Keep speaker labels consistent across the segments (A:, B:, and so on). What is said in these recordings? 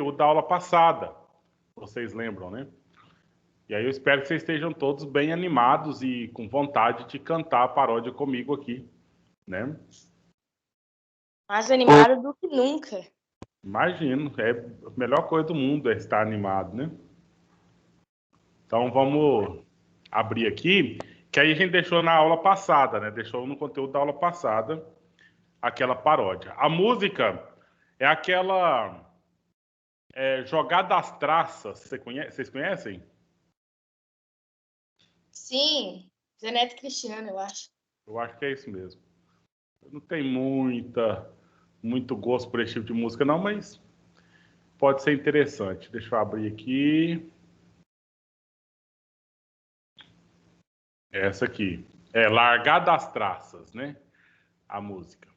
A: conteúdo da aula passada. Vocês lembram, né? E aí eu espero que vocês estejam todos bem animados e com vontade de cantar a paródia comigo aqui, né?
B: Mais animado do que nunca.
A: Imagino, é a melhor coisa do mundo é estar animado, né? Então vamos abrir aqui, que aí a gente deixou na aula passada, né? Deixou no conteúdo da aula passada aquela paródia. A música é aquela Jogada às Traças. Vocês conhecem?
B: Sim, Zé Neto e Cristiano, eu acho.
A: Eu acho que é isso mesmo. Eu não tenho muito gosto por esse tipo de música, não, mas pode ser interessante. Deixa eu abrir aqui. Essa aqui. É Largada às Traças, né? A música.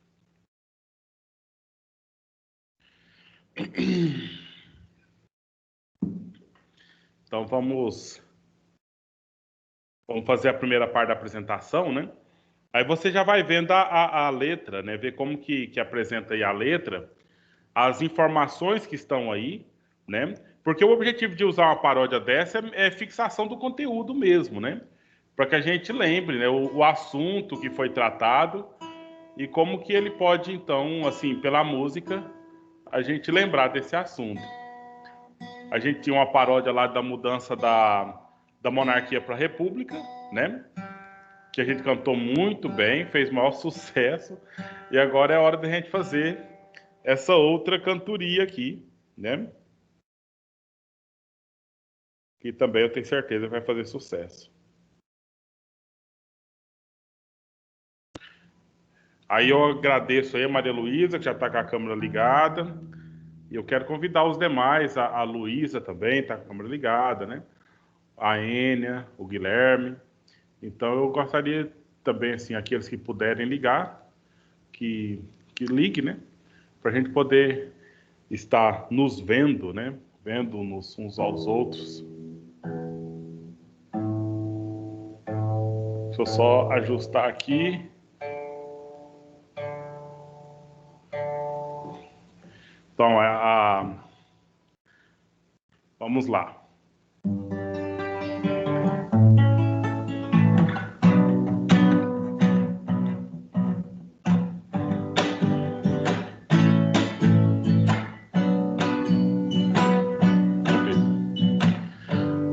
A: Então vamos fazer a primeira parte da apresentação, né? Aí você já vai vendo a letra, né? Ver como que apresenta aí a letra, as informações que estão aí, né? Porque o objetivo de usar uma paródia dessa é fixação do conteúdo mesmo, né? Para que a gente lembre, né? O assunto que foi tratado e como que ele pode, então, assim, pela música, a gente lembrar desse assunto. A gente tinha uma paródia lá da mudança da monarquia para a república, né? Que a gente cantou muito bem, fez maior sucesso. E agora é hora da gente fazer essa outra cantoria aqui, né? Que também eu tenho certeza vai fazer sucesso. Aí eu agradeço aí a Maria Luísa, que já está com a câmera ligada. E eu quero convidar os demais, a Luísa também está com a câmera ligada, né? A Ênia, o Guilherme. Então eu gostaria também, assim, aqueles que puderem ligar, que ligue, né? Para a gente poder estar nos vendo, né? Vendo-nos uns aos outros. Deixa eu só ajustar aqui. Então, vamos lá.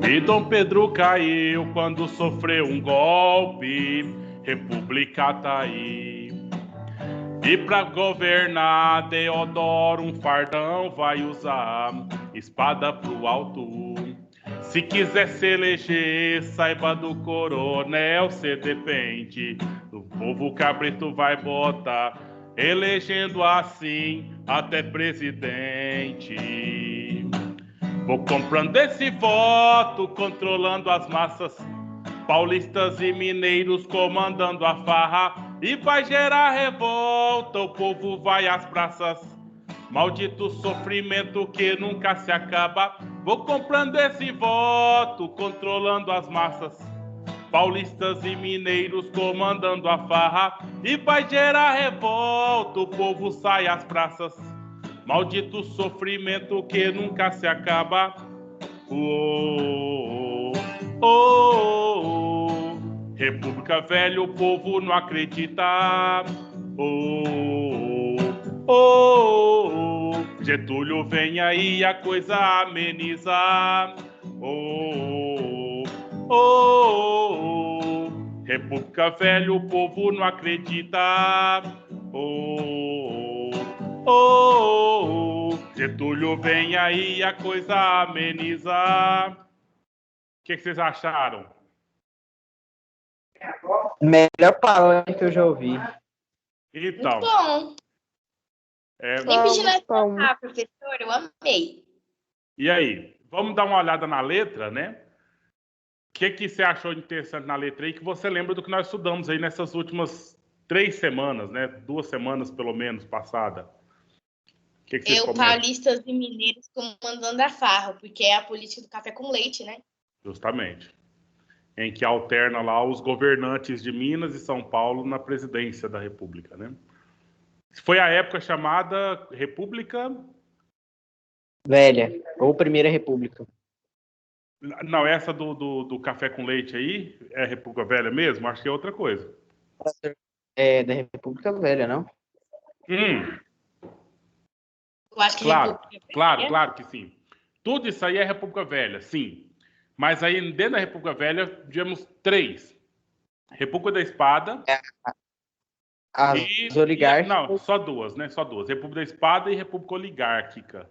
A: E Dom Pedro caiu quando sofreu um golpe, República tá aí. E pra governar Deodoro um fardão vai usar, espada pro alto. Se quiser se eleger, saiba do coronel, cê depende. Do povo cabrito vai botar, elegendo assim até presidente. Vou comprando esse voto, controlando as massas, paulistas e mineiros comandando a farra, e vai gerar revolta, o povo vai às praças, maldito sofrimento que nunca se acaba. Vou comprando esse voto, controlando as massas, paulistas e mineiros comandando a farra, e vai gerar revolta, o povo sai às praças, maldito sofrimento que nunca se acaba. Oh, oh, oh, oh. República velha, o povo não acredita. Oh, oh, oh, oh. Getúlio vem aí, a coisa ameniza. Oh, oh, oh, oh. República velha, o povo não acredita. Oh, oh, oh, oh. Getúlio vem aí, a coisa ameniza. O que vocês acharam?
C: Melhor paródia que eu já ouvi.
A: Então.
B: Muito bom. Nem pedi nada pra professor, eu amei.
A: E aí? Vamos dar uma olhada na letra, né? O que você achou interessante na letra aí? Que você lembra do que nós estudamos aí nessas últimas 3 semanas, né? 2 semanas, pelo menos, passada. Que vocês comentam?
B: Paulistas e mineiros comandando a farra, porque é a política do café com leite, né?
A: Justamente. Em que alterna lá os governantes de Minas e São Paulo na presidência da República, né? Foi a época chamada República
C: Velha, ou Primeira República.
A: Não, essa do café com leite aí é República Velha mesmo? Acho que é outra coisa.
C: É da República Velha, não?
B: Eu acho que
A: Claro que sim. Tudo isso aí é República Velha, sim. Mas aí, dentro da República Velha, tivemos 3. República da Espada.
C: As oligárquicas.
A: Não, só 2, né? Só 2. República da Espada e República Oligárquica.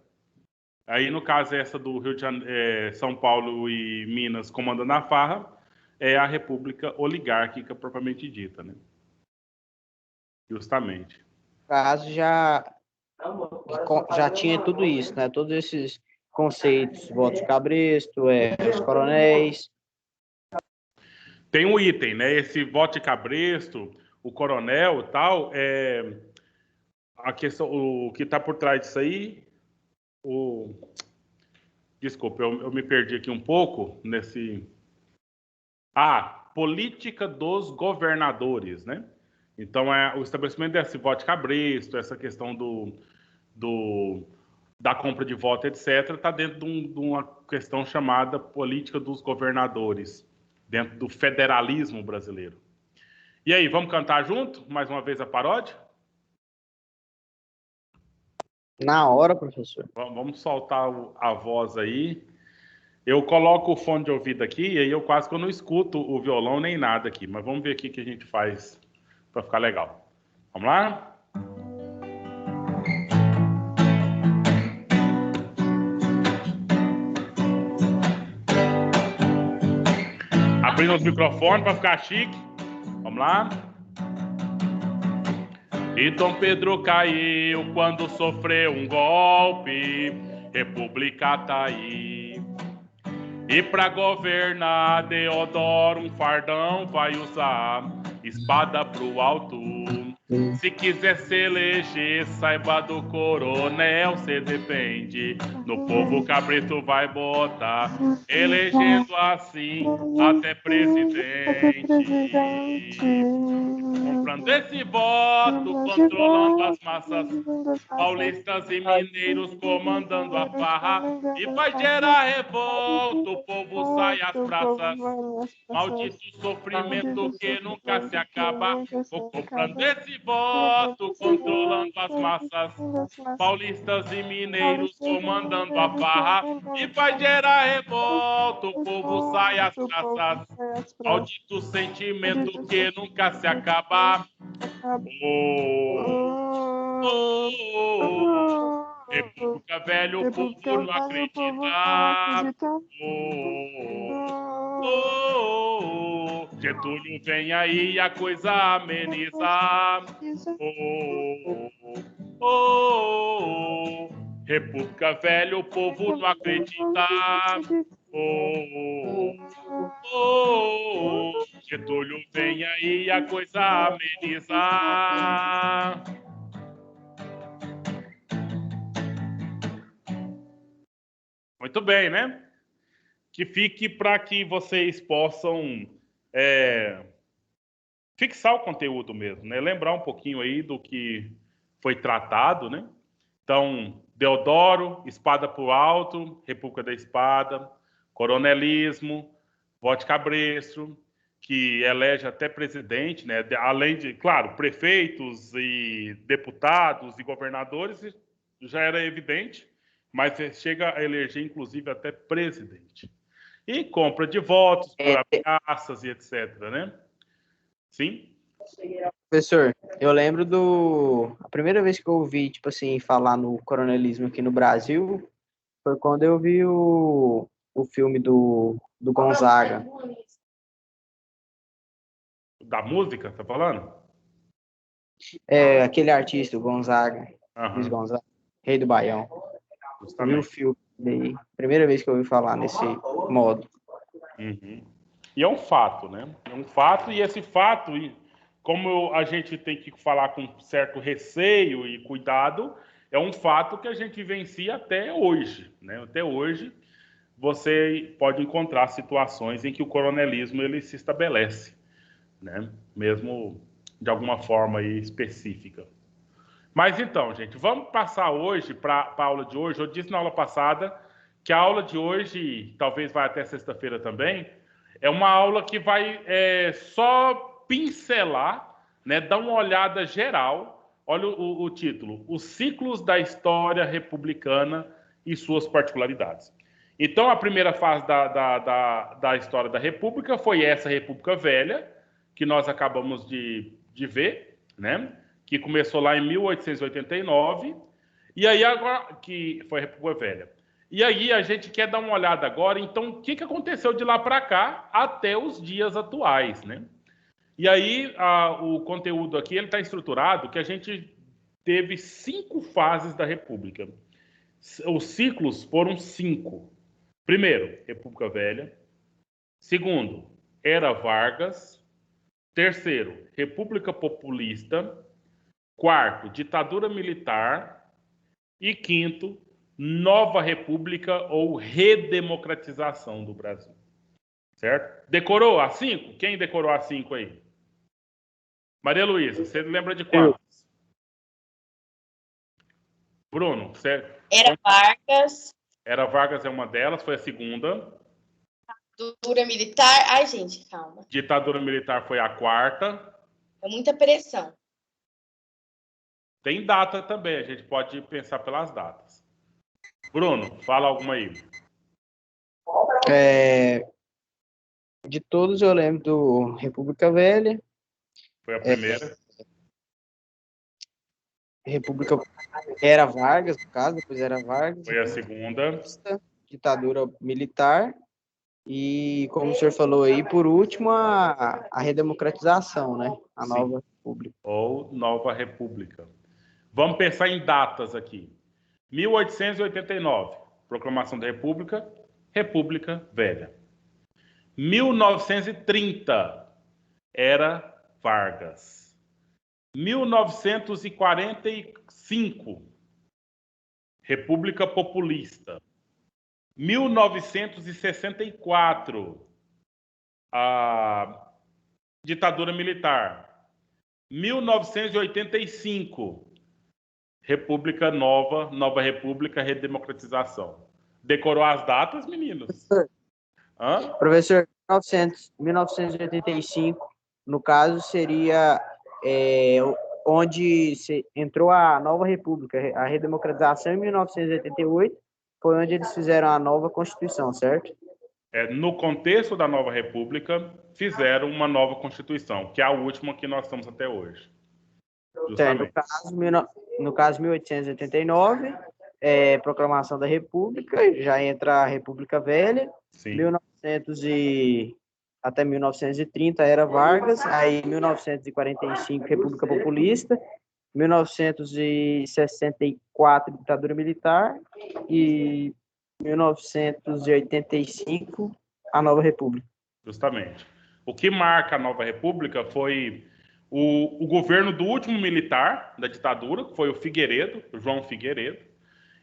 A: Aí, no caso, essa do Rio de Janeiro, São Paulo e Minas comandando a farra, é a República Oligárquica propriamente dita, né? Justamente.
C: No caso, já tinha tudo isso, né? Todos esses conceitos, voto cabresto, os coronéis.
A: Tem um item, né? Esse voto de cabresto, o coronel e tal, a questão, o que está por trás disso aí, desculpa, eu me perdi aqui um pouco nesse. Política dos governadores, né? Então, o estabelecimento desse voto de cabresto, essa questão da compra de voto, etc., está dentro de uma questão chamada política dos governadores, dentro do federalismo brasileiro. E aí, vamos cantar junto? Mais uma vez a paródia?
C: Na hora, professor.
A: Vamos soltar a voz aí. Eu coloco o fone de ouvido aqui e aí eu quase que eu não escuto o violão nem nada aqui. Mas vamos ver aqui o que a gente faz para ficar legal. Vamos lá? Abrindo os microfones para ficar chique. Vamos lá? E Dom Pedro caiu quando sofreu um golpe. República tá aí. E pra governar, Deodoro um fardão vai usar, espada pro alto. Se quiser se eleger, saiba do coronel, cê depende. No povo cabrito vai botar, elegendo assim até presidente. Comprando esse voto, controlando as massas, paulistas e mineiros comandando a farra, e vai gerar revolta, o povo sai às praças, maldito sofrimento que nunca se acaba. Vou comprando esse voto, controlando as massas, paulistas e mineiros comandando a farra, e vai gerar revolta, o povo sai às praças, maldito sentimento que nunca se acaba. República Velha, o povo não acredita. Getúlio vem aí e a coisa ameniza. República Velha, o povo não acredita. Getúlio vem aí e a coisa ameniza. Muito bem, né? Que fique para que vocês possam fixar o conteúdo mesmo, né? Lembrar um pouquinho aí do que foi tratado, né? Então, Deodoro, espada pro alto, República da Espada, coronelismo, voto cabresto, que elege até presidente, né? Além de, claro, prefeitos e deputados e governadores, já era evidente, mas chega a eleger, inclusive, até presidente. E compra de votos por ameaças e etc, né? Sim?
C: Professor, eu lembro a primeira vez que eu ouvi, tipo assim, falar no coronelismo aqui no Brasil, foi quando eu vi o filme do Gonzaga.
A: Da música, tá falando?
C: Aquele artista, o Gonzaga, Luiz Gonzaga, Rei do Baião. Vi o filme daí, primeira vez que eu ouvi falar nesse modo.
A: Uhum. E é um fato, né? É um fato, e esse fato, como a gente tem que falar com certo receio e cuidado, é um fato que a gente vivencia até hoje, né? Até hoje, você pode encontrar situações em que o coronelismo ele se estabelece, né? Mesmo de alguma forma aí específica. Mas então, gente, vamos passar hoje para a aula de hoje. Eu disse na aula passada que a aula de hoje, talvez vá até sexta-feira também, é uma aula que vai só pincelar, né, dar uma olhada geral. Olha o título: Os ciclos da história republicana e suas particularidades. Então, a primeira fase da história da República foi essa República Velha, que nós acabamos de ver, né? Que começou lá em 1889, e aí agora, que foi a República Velha. E aí a gente quer dar uma olhada agora, então, o que aconteceu de lá para cá até os dias atuais, né? E aí o conteúdo aqui ele está estruturado que a gente teve 5 fases da República. Os ciclos foram 5. Primeiro, República Velha. Segundo, Era Vargas. Terceiro, República Populista. Quarto, ditadura militar. E quinto, nova república ou redemocratização do Brasil. Certo? Decorou as 5? Quem decorou as 5 aí? Maria Luísa, você lembra de quantas? Bruno, você...
B: Era Vargas.
A: Era Vargas é uma delas, foi a segunda.
B: Ditadura militar. Ai, gente, calma.
A: Ditadura militar foi a quarta.
B: É muita pressão.
A: Tem data também, a gente pode pensar pelas datas. Bruno, fala alguma aí.
C: De todos eu lembro do República Velha.
A: Foi a primeira.
C: República Era Vargas, no caso, depois Era Vargas.
A: Foi a segunda.
C: Ditadura militar. E, como o senhor falou aí, por último, a redemocratização, né? A
A: Sim.
C: nova república.
A: Ou nova república. Vamos pensar em datas aqui. 1889, proclamação da República, República Velha. 1930, Era Vargas. 1945, República Populista. 1964, a ditadura militar. 1985, República Nova, Nova República, redemocratização. Decorou as datas, meninos? Hã?
C: Professor, 1985, no caso, seria onde entrou a nova república, a redemocratização em 1988, foi onde eles fizeram a nova Constituição, certo?
A: No contexto da nova república, fizeram uma nova Constituição, que é a última que nós estamos até hoje.
C: No caso, 1889, proclamação da República, já entra a República Velha.
A: Sim.
C: Até 1930 era Vargas, aí 1945 República Populista, 1964 ditadura militar e 1985 a nova república.
A: Justamente. O que marca a nova república foi o governo do último militar da ditadura, que foi o Figueiredo, o João Figueiredo.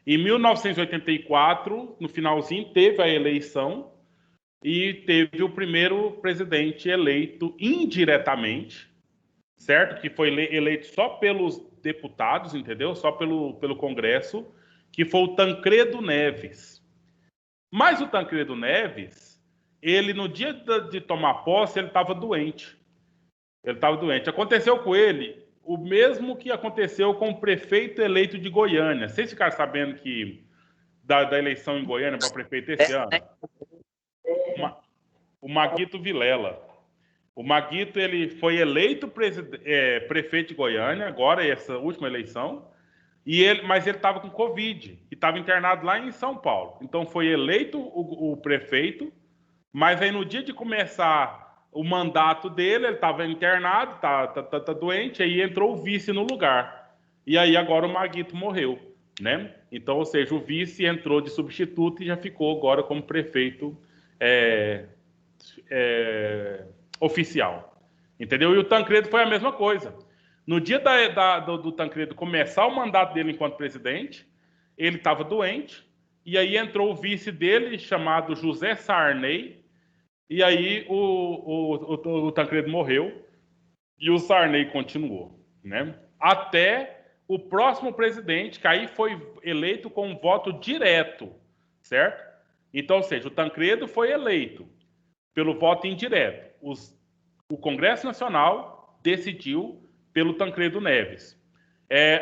A: Em 1984, no finalzinho, teve a eleição e teve o primeiro presidente eleito indiretamente, certo? Que foi eleito só pelos deputados, entendeu? Só pelo Congresso, que foi o Tancredo Neves. Mas o Tancredo Neves, ele no dia de tomar posse, ele estava doente. Aconteceu com ele o mesmo que aconteceu com o prefeito eleito de Goiânia. Vocês ficaram sabendo que da eleição em Goiânia para prefeito esse ano? O Maguito Vilela. O Maguito, ele foi eleito prefeito de Goiânia, agora essa última eleição, mas ele estava com Covid e estava internado lá em São Paulo. Então foi eleito o prefeito, mas aí no dia de começar o mandato dele, ele estava internado, tá doente, aí entrou o vice no lugar. E aí agora o Maguito morreu, né? Então, ou seja, o vice entrou de substituto e já ficou agora como prefeito oficial. Entendeu? E o Tancredo foi a mesma coisa. No dia do Tancredo começar o mandato dele enquanto presidente, ele estava doente, e aí entrou o vice dele, chamado José Sarney, e aí o Tancredo morreu, e o Sarney continuou, né? Até o próximo presidente, que aí foi eleito com um voto direto, certo? Então, ou seja, o Tancredo foi eleito pelo voto indireto. O Congresso Nacional decidiu pelo Tancredo Neves.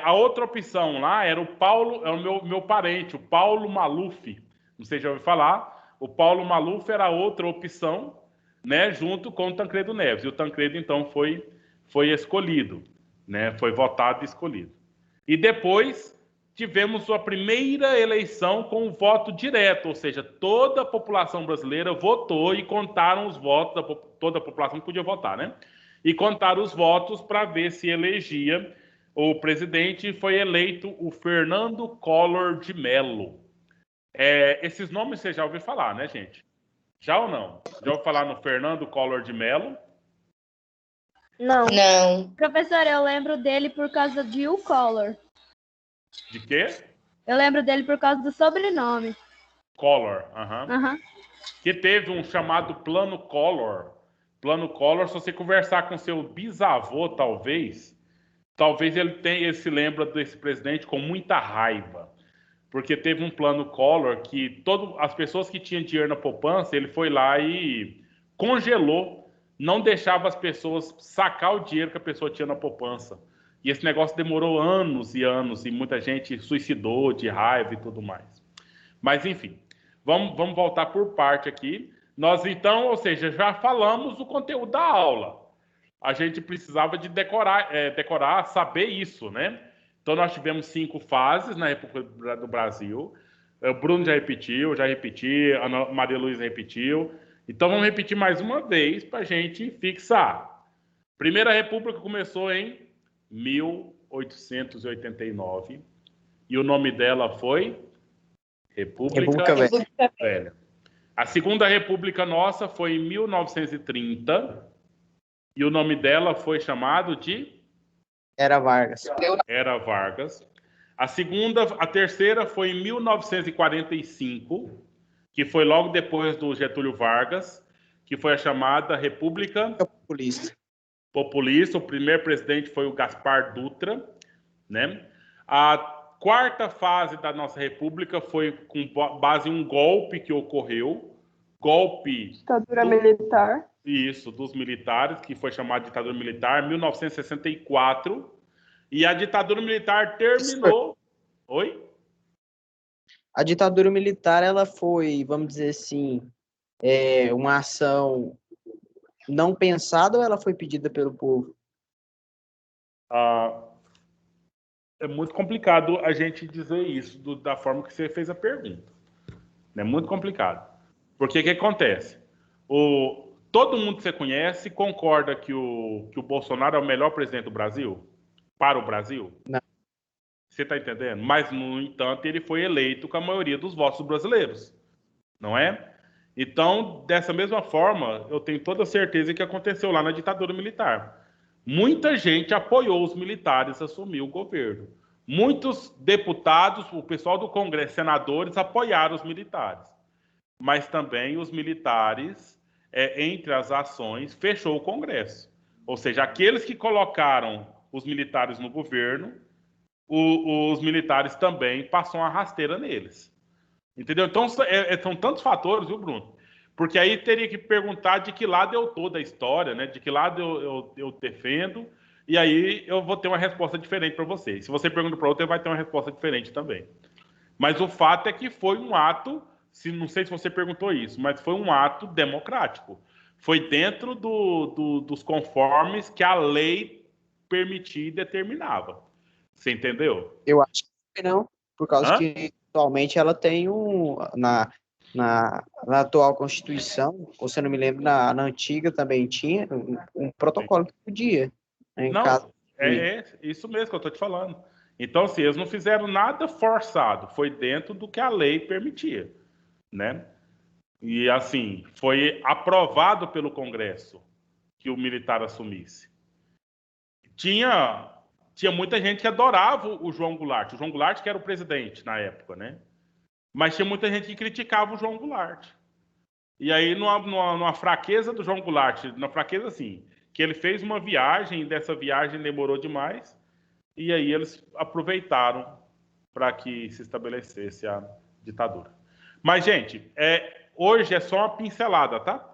A: A outra opção lá era o Paulo, é o meu parente, o Paulo Maluf. Não sei se já ouviu falar. O Paulo Maluf era outra opção, né, junto com o Tancredo Neves. E o Tancredo, então, foi escolhido, né, foi votado e escolhido. E depois tivemos a primeira eleição com o voto direto, ou seja, toda a população brasileira votou e contaram os votos, toda a população podia votar, né? E contaram os votos para ver se elegia o presidente. Foi eleito o Fernando Collor de Mello. Esses nomes você já ouviu falar, né, gente? Já ou não? Já ouviu falar no Fernando Collor de Mello?
D: Não.
B: Não.
D: Professor, eu lembro dele por causa de o Collor.
A: De quê?
D: Eu lembro dele por causa do sobrenome.
A: Collor, aham. Que teve um chamado Plano Collor. Plano Collor, se você conversar com seu bisavô, talvez ele se lembra desse presidente com muita raiva. Porque teve um plano Collor que as pessoas que tinham dinheiro na poupança, ele foi lá e congelou, não deixava as pessoas sacar o dinheiro que a pessoa tinha na poupança. E esse negócio demorou anos e anos, e muita gente suicidou de raiva e tudo mais. Mas, enfim, vamos voltar por parte aqui. Nós, então, ou seja, já falamos o conteúdo da aula. A gente precisava de decorar, saber isso, né? Então, nós tivemos 5 fases na República do Brasil. O Bruno já repetiu, eu já repeti, a Maria Luísa repetiu. Então, vamos repetir mais uma vez para a gente fixar. Primeira República começou em 1889. E o nome dela foi República Velha. A Segunda República nossa foi em 1930. E o nome dela foi chamado de
C: Era Vargas.
A: Era Vargas. A terceira foi em 1945, que foi logo depois do Getúlio Vargas, que foi a chamada República Populista. O primeiro presidente foi o Gaspar Dutra, né? A quarta fase da nossa república foi com base em um golpe que ocorreu,
E: ditadura militar.
A: Isso, dos militares, que foi chamado de ditadura militar, 1964. E a ditadura militar terminou... Oi?
C: A ditadura militar, ela foi, vamos dizer assim, uma ação não pensada ou ela foi pedida pelo povo?
A: É muito complicado a gente dizer isso da forma que você fez a pergunta. É muito complicado. Porque o que acontece? Todo mundo que você conhece concorda que o Bolsonaro é o melhor presidente do Brasil? Para o Brasil?
C: Não.
A: Você está entendendo? Mas, no entanto, ele foi eleito com a maioria dos votos brasileiros. Não é? Então, dessa mesma forma, eu tenho toda a certeza que aconteceu lá na ditadura militar. Muita gente apoiou os militares a assumir o governo. Muitos deputados, o pessoal do Congresso, senadores, apoiaram os militares. Mas também os militares, entre as ações, fechou o Congresso. Ou seja, aqueles que colocaram os militares no governo, os militares também passam a rasteira neles. Entendeu? Então, são tantos fatores, viu, Bruno? Porque aí teria que perguntar de que lado eu tô da história, né? De que lado eu defendo, e aí eu vou ter uma resposta diferente para você. Se você pergunta para outro, ele vai ter uma resposta diferente também. Mas o fato é que foi um ato, não sei se você perguntou isso, mas foi um ato democrático. Foi dentro dos conformes que a lei permitia e determinava. Você entendeu?
C: Eu acho que não, por causa que atualmente ela tem na atual Constituição, ou se eu não me lembro, na antiga também tinha um protocolo que podia.
A: É isso mesmo que eu estou te falando. Então, assim, eles não fizeram nada forçado, foi dentro do que a lei permitia, né? E, assim, foi aprovado pelo Congresso que o militar assumisse. Tinha muita gente que adorava o João Goulart. O João Goulart que era o presidente na época, né? Mas tinha muita gente que criticava o João Goulart. E aí, numa fraqueza do João Goulart, na fraqueza assim, que ele fez uma viagem, e dessa viagem demorou demais, e aí eles aproveitaram para que se estabelecesse a ditadura. Mas, gente, hoje é só uma pincelada, tá?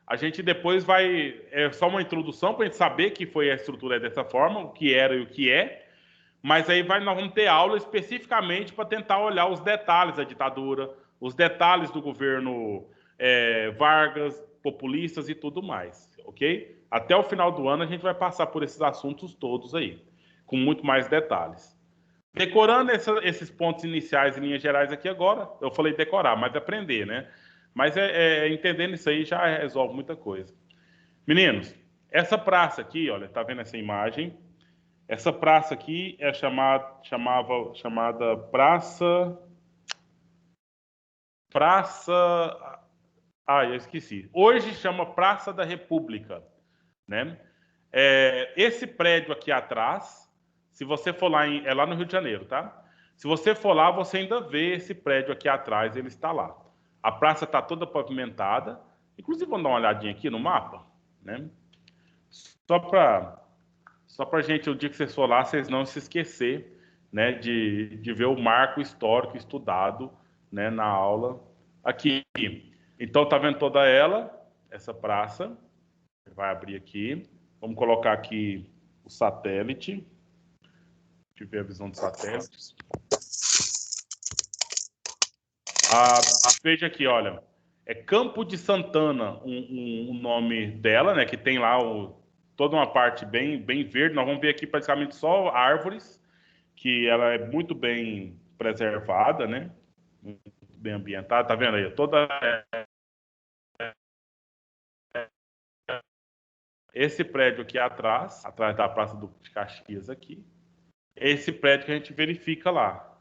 A: A gente depois vai... É só uma introdução para a gente saber que foi a estrutura dessa forma, o que era e o que é. Mas aí nós vamos ter aula especificamente para tentar olhar os detalhes da ditadura, os detalhes do governo Vargas, populistas e tudo mais, ok? Até o final do ano a gente vai passar por esses assuntos todos aí, com muito mais detalhes. Decorando esses pontos iniciais e linhas gerais aqui agora, eu falei decorar, mas aprender, né? Mas entendendo isso aí já resolve muita coisa. Meninos, essa praça aqui, olha, tá vendo essa imagem? Essa praça aqui é chamada eu esqueci. Hoje chama Praça da República, né? Esse prédio aqui atrás, se você for lá, é lá no Rio de Janeiro, tá? Se você for lá, você ainda vê esse prédio aqui atrás, ele está lá. A praça está toda pavimentada. Inclusive, vamos dar uma olhadinha aqui no mapa, né? Só para gente, o dia que vocês for lá, vocês não se esquecer, né, de ver o marco histórico estudado, né, na aula aqui. Então, tá vendo toda essa praça? Vai abrir aqui. Vamos colocar aqui o satélite. Deixa eu ver a visão do satélite. Veja aqui, olha. É Campo de Santana, o nome dela, né? Que tem lá toda uma parte bem verde. Nós vamos ver aqui praticamente só árvores, que ela é muito bem preservada, né? Muito bem ambientada. Tá vendo aí? Toda esse prédio aqui atrás da Praça de Caxias aqui. Esse prédio que a gente verifica lá.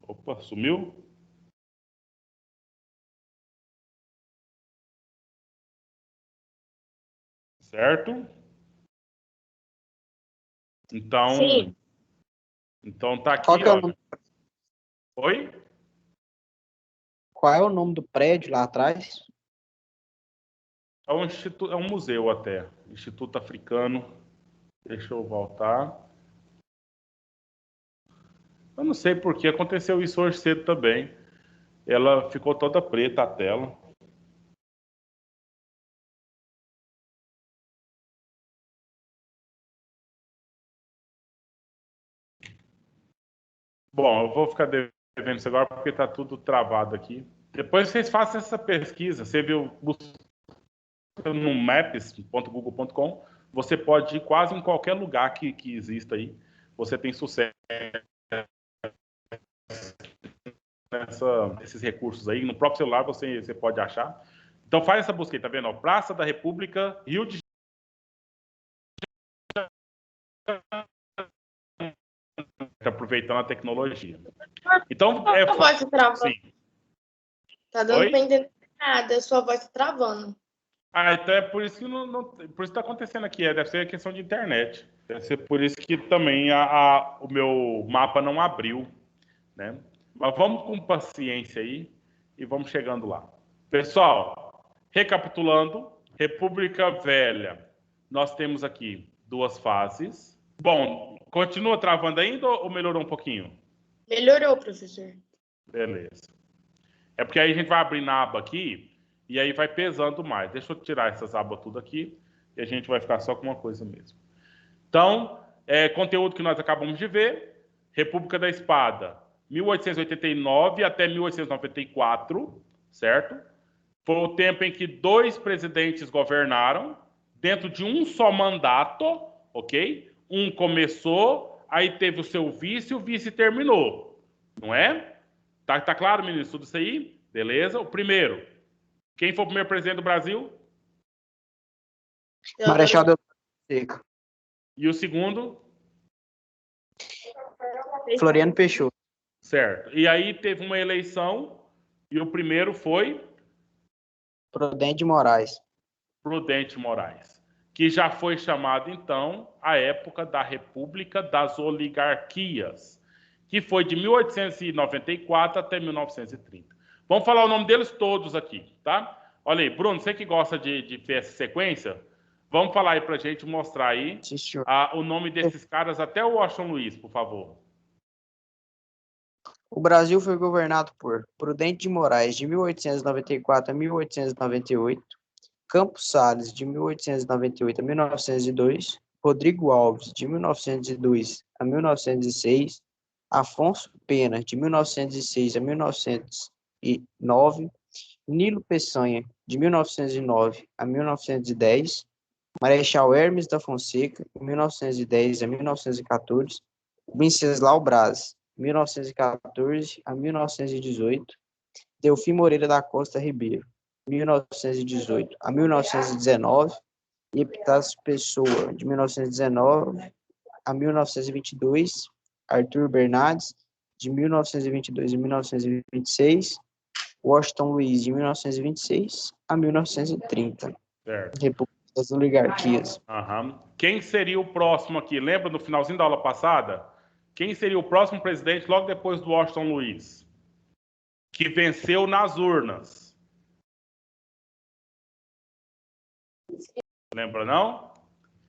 A: Opa, sumiu? Certo? Então,
B: sim.
A: Então tá aqui,
C: Qual que é o nome?
A: Oi?
C: Qual é o nome do prédio lá atrás?
A: É um museu até. Instituto Africano. Deixa eu voltar. Eu não sei por que aconteceu isso hoje cedo também. Ela ficou toda preta a tela. Bom, eu vou ficar devendo isso agora porque está tudo travado aqui. Depois vocês façam essa pesquisa. Você viu no maps.google.com, você pode ir quase em qualquer lugar que exista aí. Você tem sucesso nesses recursos aí. No próprio celular você pode achar. Então faz essa busca aí, tá vendo? Ó, Praça da República, Rio de aproveitando a tecnologia. Então,
B: sua voz tá travando.
A: Sim.
B: Tá dando pra entender nada, sua voz tá travando.
A: Então é por isso que por isso tá acontecendo aqui. Deve ser questão de internet. Deve ser por isso que também o meu mapa não abriu, né? Mas vamos com paciência aí e vamos chegando lá. Pessoal, recapitulando, República Velha, nós temos aqui 2 fases. Bom, continua travando ainda ou melhorou um pouquinho?
B: Melhorou, professor.
A: Beleza. É porque aí a gente vai abrir na aba aqui e aí vai pesando mais. Deixa eu tirar essas abas tudo aqui e a gente vai ficar só com uma coisa mesmo. Então, conteúdo que nós acabamos de ver, República da Espada, 1889 até 1894, certo? Foi o tempo em que 2 presidentes governaram dentro de um só mandato, ok? Um começou, aí teve o seu vice e o vice terminou, não é? Tá claro, ministro, tudo isso aí? Beleza? O primeiro. Quem foi o primeiro presidente do Brasil?
C: Marechal Deodoro Seco.
A: E o segundo?
C: Floriano Peixoto.
A: Certo. E aí teve uma eleição e o primeiro foi?
C: Prudente Moraes.
A: Prudente Moraes. Que já foi chamado, então, a época da República das Oligarquias, que foi de 1894 até 1930. Vamos falar o nome deles todos aqui, tá? Olha aí, Bruno, você que gosta de ver essa sequência, Vamos falar aí pra gente mostrar aí o nome desses caras até o Washington Luiz, por favor.
C: O Brasil foi governado por Prudente de Moraes, de 1894 a 1898, Campos Salles, de 1898 a 1902, Rodrigo Alves, de 1902 a 1906, Afonso Pena, de 1906 a 1909, Nilo Peçanha, de 1909 a 1910, Marechal Hermes da Fonseca, de 1910 a 1914, Venceslau Braz, 1914 a 1918, Delfim Moreira da Costa Ribeiro, 1918 a 1919, e Epitácio Pessoa, de 1919 a 1922, Arthur Bernardes, de 1922 a 1926, Washington Luiz, de 1926 a 1930.
A: Certo.
C: República das Oligarquias.
A: Uhum. Quem seria o próximo aqui? Lembra no finalzinho da aula passada? Quem seria o próximo presidente logo depois do Washington Luiz? Que venceu nas urnas. Lembra, não?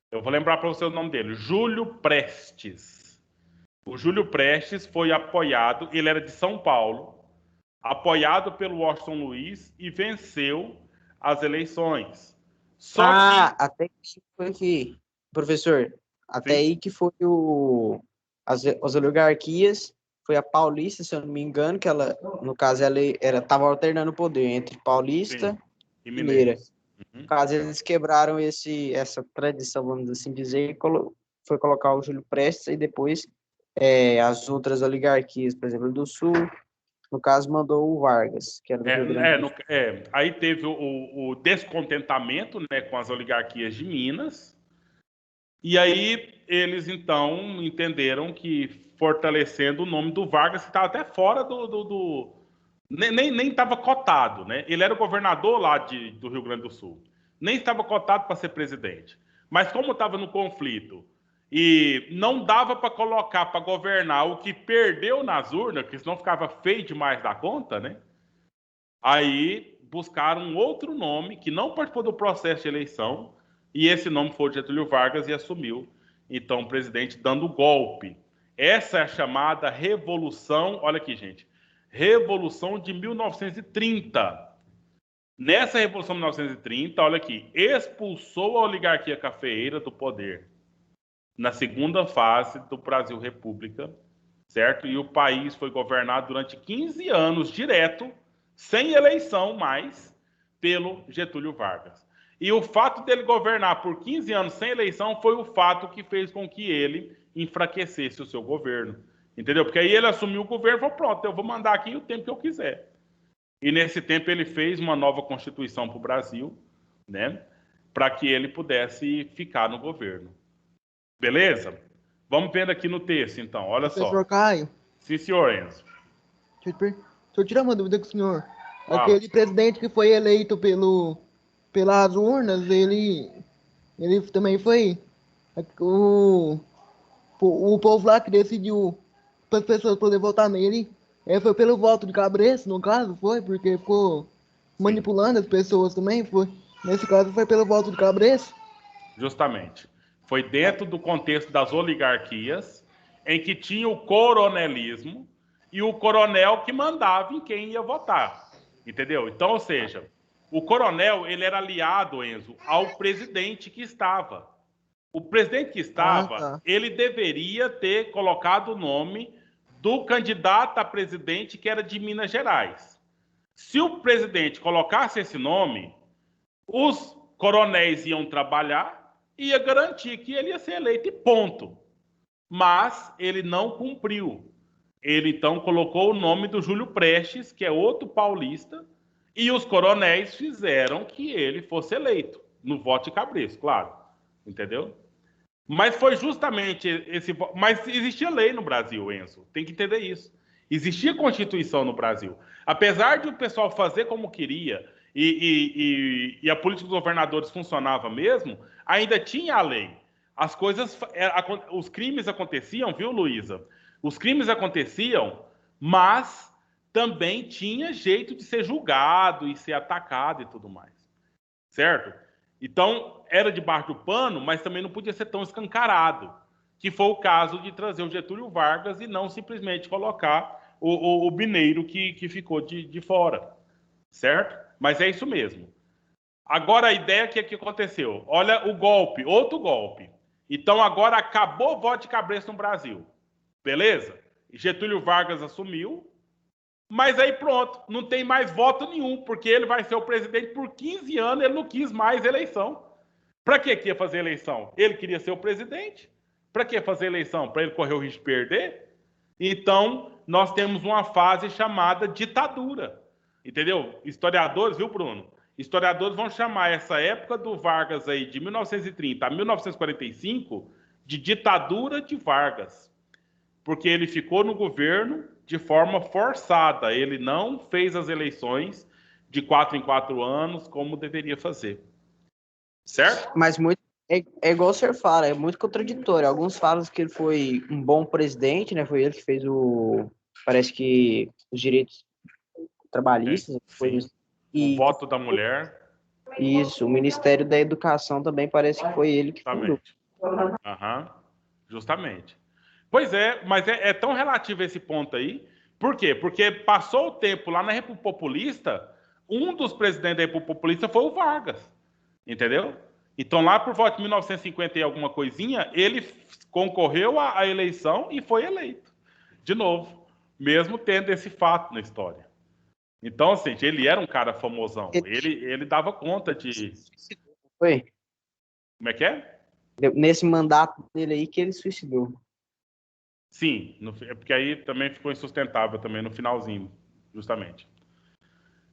A: Eu vou lembrar para você o nome dele. Júlio Prestes. O Júlio Prestes foi apoiado, ele era de São Paulo, apoiado pelo Washington Luiz e venceu as eleições. Só que...
C: até que foi que, professor, até aí que foi as oligarquias, foi a Paulista, se eu não me engano, que ela, no caso, ela estava alternando o poder entre Paulista e Mineira. No caso, eles quebraram essa tradição, vamos assim dizer, e foi colocar o Júlio Prestes e depois as outras oligarquias, por exemplo, do Sul, no caso, mandou o Vargas, que era do Rio Grande do Sul.
A: Aí teve o descontentamento, né, com as oligarquias de Minas, e aí eles, então, entenderam que fortalecendo o nome do Vargas, que estava até fora nem estava cotado, né? Ele era o governador lá do Rio Grande do Sul. Nem estava cotado para ser presidente. Mas como estava no conflito e não dava para colocar para governar o que perdeu nas urnas, porque senão ficava feio demais da conta, né? Aí buscaram um outro nome que não participou do processo de eleição, e esse nome foi o Getúlio Vargas e assumiu, então, o presidente dando golpe. Essa é a chamada Revolução, olha aqui, gente, Revolução de 1930. Nessa Revolução de 1930, olha aqui, expulsou a oligarquia cafeeira do poder na segunda fase do Brasil República, certo? E o país foi governado durante 15 anos direto, sem eleição mais, pelo Getúlio Vargas. E o fato dele governar por 15 anos sem eleição foi o fato que fez com que ele enfraquecesse o seu governo. Entendeu? Porque aí ele assumiu o governo e falou, pronto, eu vou mandar aqui o tempo que eu quiser. E nesse tempo ele fez uma nova Constituição para o Brasil, né? Para que ele pudesse ficar no governo. Beleza? Vamos vendo aqui no texto, então. Olha só.
F: Professor Caio.
A: Sim, senhor Enzo.
F: Deixa eu tirar uma dúvida com o senhor. Aquele presidente que foi eleito pelas urnas, ele também foi... O povo lá que decidiu para as pessoas poderem votar nele, foi pelo voto de cabresto, no caso, foi? Porque ficou manipulando as pessoas também, foi? Nesse caso foi pelo voto de cabresto?
A: Justamente. Foi dentro do contexto das oligarquias, em que tinha o coronelismo e o coronel que mandava em quem ia votar. Entendeu? Então, ou seja, o coronel, ele era aliado, Enzo, ao presidente que estava. O presidente que estava, ele deveria ter colocado o nome do candidato a presidente que era de Minas Gerais. Se o presidente colocasse esse nome, os coronéis iam trabalhar e ia garantir que ele ia ser eleito e ponto. Mas ele não cumpriu. Ele, então, colocou o nome do Júlio Prestes, que é outro paulista, e os coronéis fizeram que ele fosse eleito, no voto de cabresto, claro. Entendeu? Mas foi justamente esse... Mas existia lei no Brasil, Enzo. Tem que entender isso. Existia Constituição no Brasil. Apesar de o pessoal fazer como queria e a política dos governadores funcionava mesmo, ainda tinha a lei. As coisas... Os crimes aconteciam, viu, Luísa? Os crimes aconteciam, mas também tinha jeito de ser julgado e ser atacado e tudo mais. Certo? Então, era debaixo do pano, mas também não podia ser tão escancarado, que foi o caso de trazer o Getúlio Vargas e não simplesmente colocar o Mineiro que ficou de fora, certo? Mas é isso mesmo. Agora, a ideia que aconteceu, olha o golpe, outro golpe. Então, agora acabou o voto de cabresto no Brasil, beleza? Getúlio Vargas assumiu, mas aí pronto, não tem mais voto nenhum, porque ele vai ser o presidente por 15 anos, ele não quis mais eleição. Para que ia fazer eleição? Ele queria ser o presidente. Para que fazer eleição? Para ele correr o risco de perder? Então, nós temos uma fase chamada ditadura. Entendeu? Historiadores, viu, Bruno? Historiadores vão chamar essa época do Vargas aí, de 1930 a 1945, de ditadura de Vargas. Porque ele ficou no governo de forma forçada. Ele não fez as eleições de 4 em 4 anos como deveria fazer. Certo?
C: Mas muito, é igual o senhor fala, é muito contraditório. Alguns falam que ele foi um bom presidente, né? Foi ele que fez parece que os direitos trabalhistas.
A: O voto da mulher.
C: Isso, o Ministério da Educação também parece que foi ele que fundou.
A: Justamente. Pois é, mas é tão relativo esse ponto aí. Por quê? Porque passou o tempo lá na República Populista, um dos presidentes da República Populista foi o Vargas. Entendeu? Então, lá por volta de 1950 e alguma coisinha, ele concorreu à eleição e foi eleito. De novo, mesmo tendo esse fato na história. Então, assim, ele era um cara famosão. Ele dava conta de...
C: Foi?
A: Como é que é?
C: Nesse mandato dele aí que ele suicidou.
A: Sim, porque aí também ficou insustentável também no finalzinho, justamente.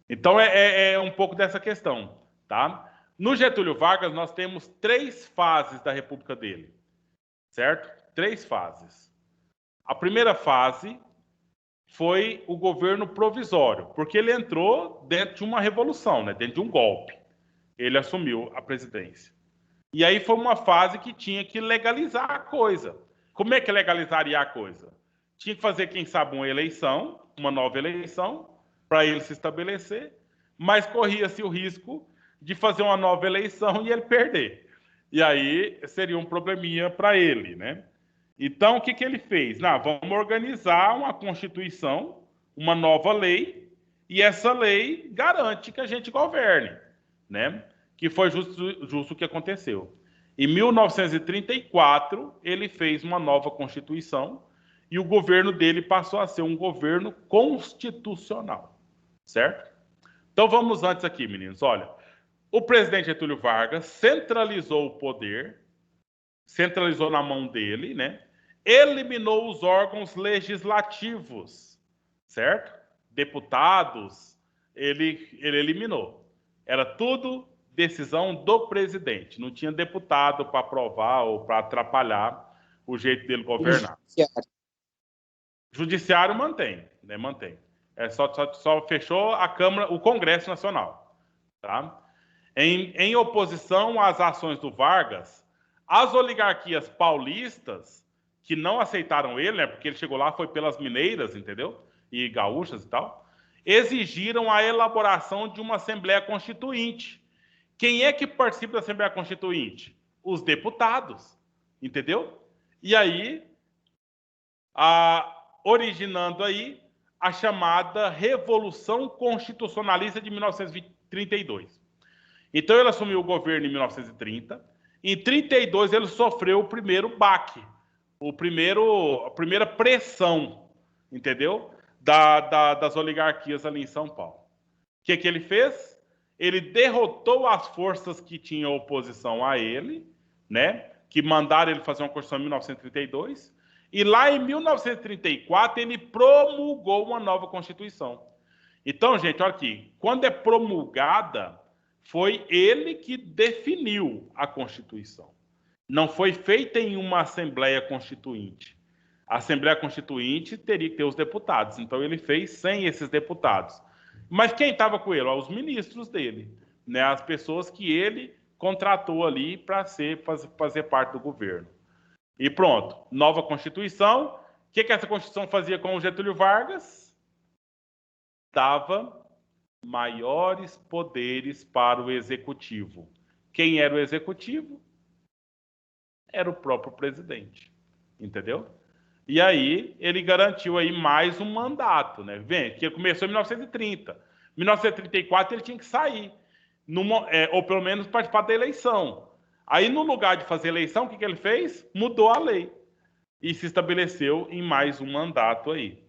A: Então, é um pouco dessa questão, tá? No Getúlio Vargas, nós temos 3 fases da República dele, certo? 3 fases. A primeira fase foi o governo provisório, porque ele entrou dentro de uma revolução, né? Dentro de um golpe. Ele assumiu a presidência. E aí foi uma fase que tinha que legalizar a coisa. Como é que legalizaria a coisa? Tinha que fazer, quem sabe, uma nova eleição, para ele se estabelecer, mas corria-se o risco de fazer uma nova eleição e ele perder. E aí seria um probleminha para ele, né? Então, o que ele fez? Vamos organizar uma Constituição, uma nova lei, e essa lei garante que a gente governe, né? Que foi justo o que aconteceu. Em 1934, ele fez uma nova Constituição e o governo dele passou a ser um governo constitucional, certo? Então, vamos antes aqui, meninos. Olha, o presidente Getúlio Vargas centralizou o poder, centralizou na mão dele, né? Eliminou os órgãos legislativos, certo? Deputados, ele eliminou. Era tudo decisão do presidente. Não tinha deputado para aprovar ou para atrapalhar o jeito dele governar. Judiciário mantém, né? Mantém. Só fechou a Câmara, o Congresso Nacional, tá? Em oposição às ações do Vargas, as oligarquias paulistas, que não aceitaram ele, né, porque ele chegou lá, foi pelas mineiras, entendeu? E gaúchas e tal, exigiram a elaboração de uma Assembleia Constituinte. Quem é que participa da Assembleia Constituinte? Os deputados, entendeu? E aí, originando aí a chamada Revolução Constitucionalista de 1932. Então, ele assumiu o governo em 1930. Em 1932, ele sofreu o primeiro baque, a primeira pressão, entendeu? Das oligarquias ali em São Paulo. O que ele fez? Ele derrotou as forças que tinham oposição a ele, né? Que mandaram ele fazer uma Constituição em 1932. E lá em 1934, ele promulgou uma nova Constituição. Então, gente, olha aqui. Quando é promulgada, foi ele que definiu a Constituição. Não foi feita em uma Assembleia Constituinte. A Assembleia Constituinte teria que ter os deputados. Então, ele fez sem esses deputados. Mas quem estava com ele? Os ministros dele, né? As pessoas que ele contratou ali para fazer parte do governo. E pronto, nova Constituição. O que essa Constituição fazia com o Getúlio Vargas? Dava maiores poderes para o Executivo. Quem era o executivo? Era o próprio presidente, entendeu? E aí ele garantiu aí mais um mandato, né? Vem, que começou em 1930. Em 1934 ele tinha que sair, ou pelo menos participar da eleição. Aí no lugar de fazer eleição, o que ele fez? Mudou a lei e se estabeleceu em mais um mandato aí.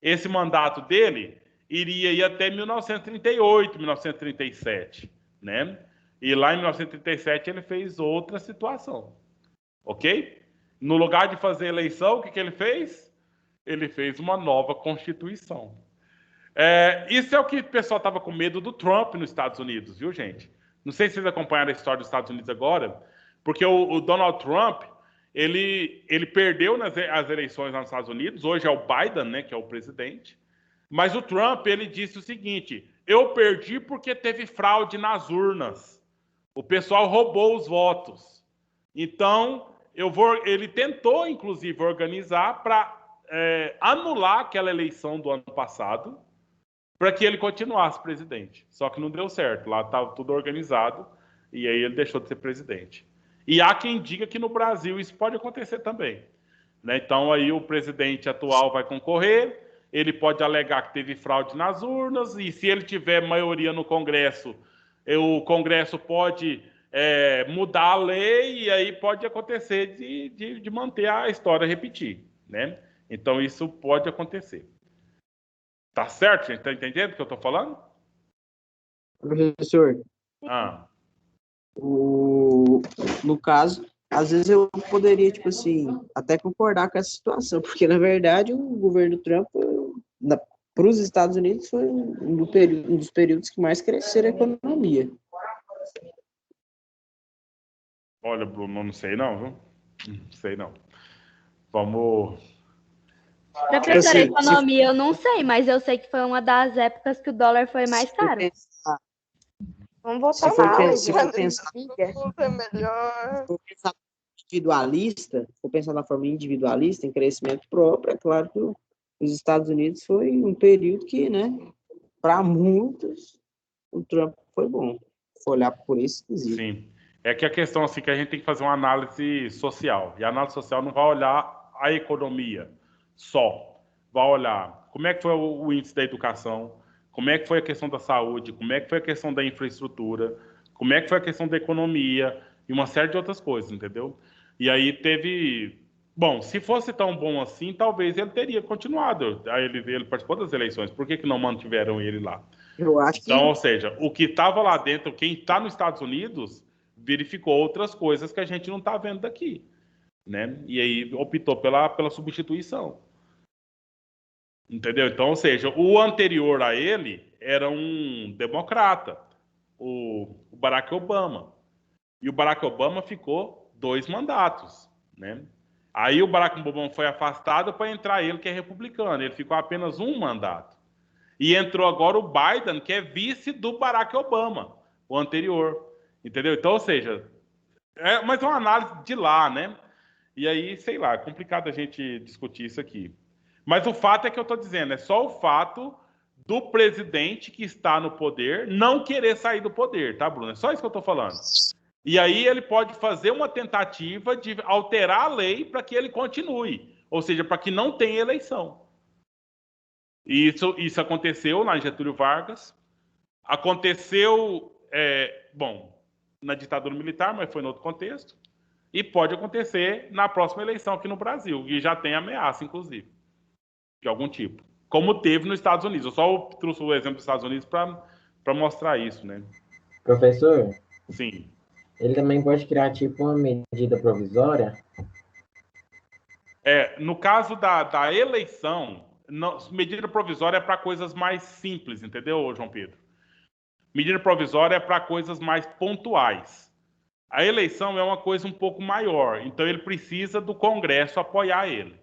A: Esse mandato dele iria ir até 1938, 1937, né? E lá em 1937 ele fez outra situação. Ok? No lugar de fazer eleição, o que ele fez? Ele fez uma nova Constituição. Isso é o que o pessoal estava com medo do Trump nos Estados Unidos, viu, gente? Não sei se vocês acompanharam a história dos Estados Unidos agora, porque o Donald Trump, ele perdeu as eleições lá nos Estados Unidos, hoje é o Biden, né, que é o presidente, mas o Trump, ele disse o seguinte: eu perdi porque teve fraude nas urnas. O pessoal roubou os votos. Então, ele tentou, inclusive, organizar para anular aquela eleição do ano passado, para que ele continuasse presidente. Só que não deu certo. Lá estava tudo organizado e aí ele deixou de ser presidente. E há quem diga que no Brasil isso pode acontecer também, né? Então, aí o presidente atual vai concorrer, ele pode alegar que teve fraude nas urnas, e se ele tiver maioria no Congresso, o Congresso pode mudar a lei, e aí pode acontecer de manter a história repetir, né? Então isso pode acontecer. Tá certo, gente? Tá entendendo o que eu tô falando?
C: Professor, no caso, às vezes eu poderia, tipo assim, até concordar com essa situação, porque, na verdade, o governo Trump, para os Estados Unidos, foi um dos períodos que mais cresceram a economia.
A: Olha, Bruno, não sei não, viu? Não sei não. Vamos...
D: Professor, a economia eu não sei, mas eu sei que foi uma das épocas que o dólar foi mais caro.
E: Vamos voltar lá.
C: Se for pensar na forma individualista, em crescimento próprio, é claro que os Estados Unidos foi um período que, né, para muitos, o Trump foi bom. Se olhar por esse quesito.
A: Sim. É que a questão assim que a gente tem que fazer uma análise social. E a análise social não vai olhar a economia só. Vai olhar como é que foi o índice da educação, como é que foi a questão da saúde, como é que foi a questão da infraestrutura, como é que foi a questão da economia e uma série de outras coisas, entendeu? E aí teve... Bom, se fosse tão bom assim, talvez ele teria continuado. Aí ele participou das eleições. Por que não mantiveram ele lá?
C: Eu acho
A: então, ou seja, o que estava lá dentro, quem está nos Estados Unidos, verificou outras coisas que a gente não está vendo daqui, né? E aí optou pela substituição. Entendeu? Então, ou seja, o anterior a ele era um democrata, o Barack Obama. E o Barack Obama ficou 2 mandatos, né? Aí o Barack Obama foi afastado para entrar ele, que é republicano. Ele ficou apenas 1 mandato. E entrou agora o Biden, que é vice do Barack Obama, o anterior. Entendeu? Então, ou seja, mas é uma análise de lá, né? E aí, sei lá, é complicado a gente discutir isso aqui. Mas o fato é que eu estou dizendo, é só o fato do presidente que está no poder não querer sair do poder, tá, Bruno? É só isso que eu estou falando. E aí ele pode fazer uma tentativa de alterar a lei para que ele continue, ou seja, para que não tenha eleição. E isso aconteceu lá em Getúlio Vargas, aconteceu, na ditadura militar, mas foi em outro contexto, e pode acontecer na próxima eleição aqui no Brasil, e já tem ameaça, inclusive, de algum tipo, como teve nos Estados Unidos. Eu só trouxe o exemplo dos Estados Unidos para mostrar isso, né?
G: Professor?
A: Sim.
G: Ele também pode criar, tipo, uma medida provisória?
A: No caso da eleição, medida provisória é para coisas mais simples, entendeu, João Pedro? Medida provisória é para coisas mais pontuais. A eleição é uma coisa um pouco maior, então ele precisa do Congresso apoiar ele.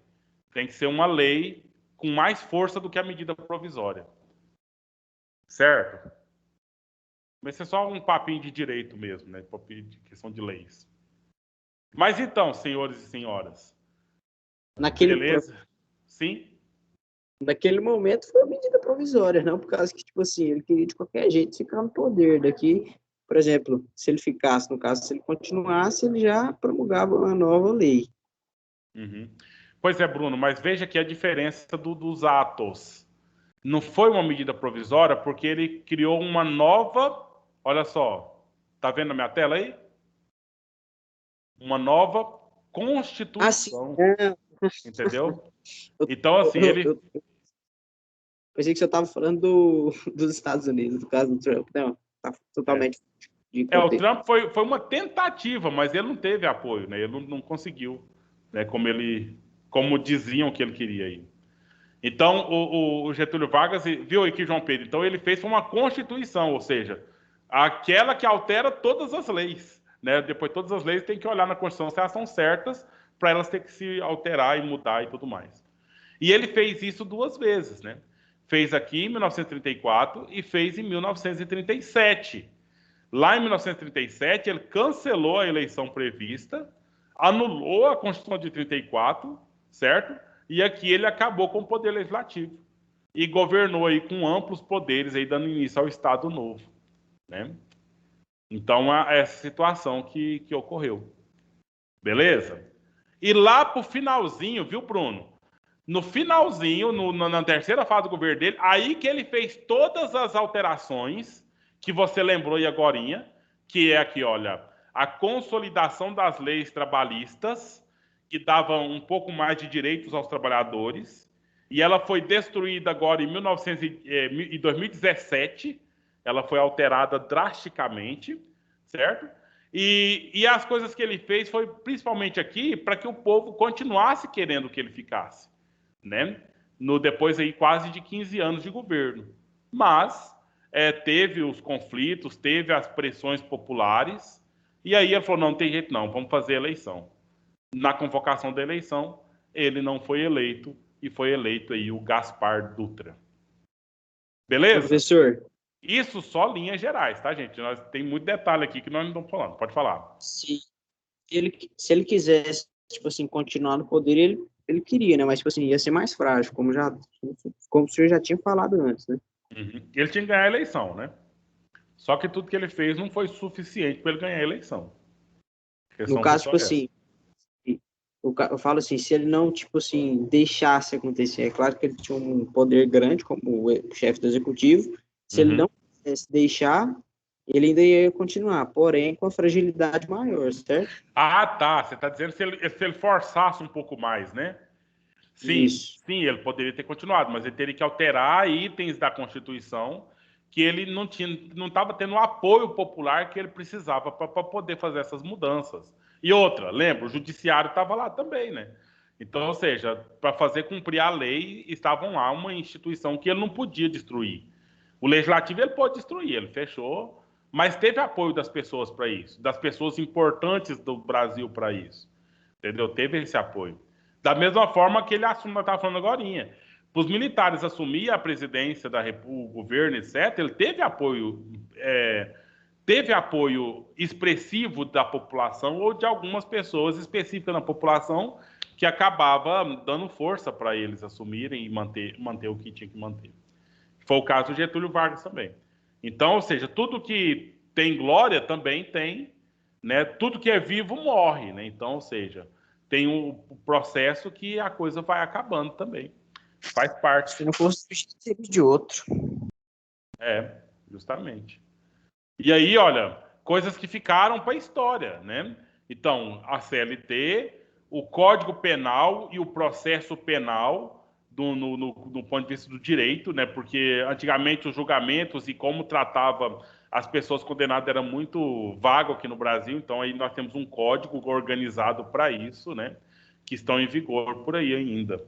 A: Tem que ser uma lei com mais força do que a medida provisória. Certo? Mas é só um papinho de direito mesmo, né? Papinho de questão de leis. Mas então, senhores e senhoras. Beleza? Sim?
C: Naquele momento foi uma medida provisória, não por causa que, tipo assim, ele queria de qualquer jeito ficar no poder. Daqui por exemplo, se ele ficasse, no caso, se ele continuasse, ele já promulgava uma nova lei.
A: Uhum. Pois é, Bruno, mas veja aqui a diferença dos atos. Não foi uma medida provisória porque ele criou uma nova... Olha só, tá vendo na minha tela aí? Uma nova Constituição. Entendeu? Então, assim, ele...
C: Pensei que você estava falando dos Estados Unidos, do caso do Trump. Não, tá totalmente...
A: o Trump foi uma tentativa, mas ele não teve apoio, né? Ele não conseguiu, né? Como diziam que ele queria aí. Então, o Getúlio Vargas, viu aqui, João Pedro? Então, ele fez uma Constituição, ou seja, aquela que altera todas as leis, né? Depois, todas as leis têm que olhar na Constituição se elas são certas, para elas ter que se alterar e mudar e tudo mais. E ele fez isso 2 vezes, né? Fez aqui em 1934 e fez em 1937. Lá em 1937, ele cancelou a eleição prevista, anulou a Constituição de 34, certo? E aqui ele acabou com o poder legislativo e governou aí com amplos poderes, aí dando início ao Estado Novo, né? Então, essa situação que ocorreu. Beleza? E lá pro finalzinho, viu, Bruno? No finalzinho, na terceira fase do governo dele, aí que ele fez todas as alterações que você lembrou aí agorinha, que é aqui, olha, a consolidação das leis trabalhistas, que davam um pouco mais de direitos aos trabalhadores, e ela foi destruída agora em 2017, ela foi alterada drasticamente, certo? E as coisas que ele fez foi principalmente aqui para que o povo continuasse querendo que ele ficasse, né? Depois aí quase de 15 anos de governo. Mas teve os conflitos, teve as pressões populares, e aí ele falou, não tem jeito não, vamos fazer eleição. Na convocação da eleição, ele não foi eleito, e foi eleito aí o Gaspar Dutra. Beleza?
C: Professor.
A: Isso só linhas gerais, tá, gente? Tem muito detalhe aqui que nós não estamos falando. Pode falar.
C: Se ele quisesse, tipo assim, continuar no poder, ele queria, né? Mas, tipo assim, ia ser mais frágil, como o senhor já tinha falado antes, né?
A: Uhum. Ele tinha que ganhar a eleição, né? Só que tudo que ele fez não foi suficiente para ele ganhar a eleição.
C: No caso, tipo assim, eu falo assim, se ele não, tipo assim, deixasse acontecer, é claro que ele tinha um poder grande como o chefe do executivo, se ele não quisesse deixar, ele ainda ia continuar, porém com a fragilidade maior, certo?
A: Ah, tá. Você está dizendo se ele forçasse um pouco mais, né? Sim,
C: Isso.
A: sim, ele poderia ter continuado, mas ele teria que alterar itens da Constituição que ele não estava tendo o apoio popular que ele precisava para poder fazer essas mudanças. E outra, lembra, o judiciário estava lá também, né? Então, ou seja, para fazer cumprir a lei, estavam lá uma instituição que ele não podia destruir. O legislativo ele pode destruir, ele fechou, mas teve apoio das pessoas para isso, das pessoas importantes do Brasil para isso, entendeu? Teve esse apoio. Da mesma forma que ele assume, nós estávamos falando agora, para os militares assumir a presidência da República, o governo, etc., ele teve apoio expressivo da população ou de algumas pessoas específicas na população que acabava dando força para eles assumirem e manter o que tinha que manter. Foi o caso do Getúlio Vargas também. Então, ou seja, tudo que tem glória também tem, né? Tudo que é vivo morre, né? Então, ou seja, tem um processo que a coisa vai acabando também. Faz parte.
C: Se não fosse seria de outro.
A: Justamente. E aí, olha, coisas que ficaram para a história, né? Então, a CLT, o Código Penal e o processo penal no ponto de vista do direito, né? Porque antigamente os julgamentos e como tratava as pessoas condenadas era muito vago aqui no Brasil, então aí nós temos um código organizado para isso, né? Que estão em vigor por aí ainda.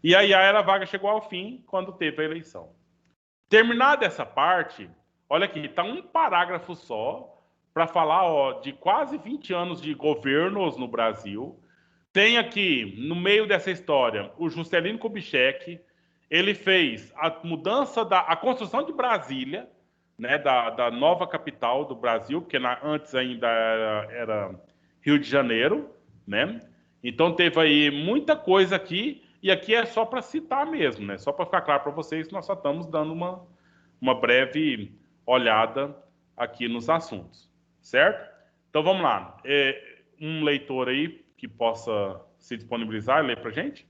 A: E aí a Era Vargas chegou ao fim quando teve a eleição. Terminada essa parte, olha aqui, está um parágrafo só para falar de quase 20 anos de governos no Brasil. Tem aqui, no meio dessa história, o Juscelino Kubitschek. Ele fez a mudança a construção de Brasília, né, da nova capital do Brasil, porque antes ainda era Rio de Janeiro, né? Então teve aí muita coisa aqui, e aqui é só para citar mesmo, né? Só para ficar claro para vocês que nós só estamos dando uma breve olhada aqui nos assuntos, certo? Então vamos lá. Um leitor aí que possa se disponibilizar e ler para a gente?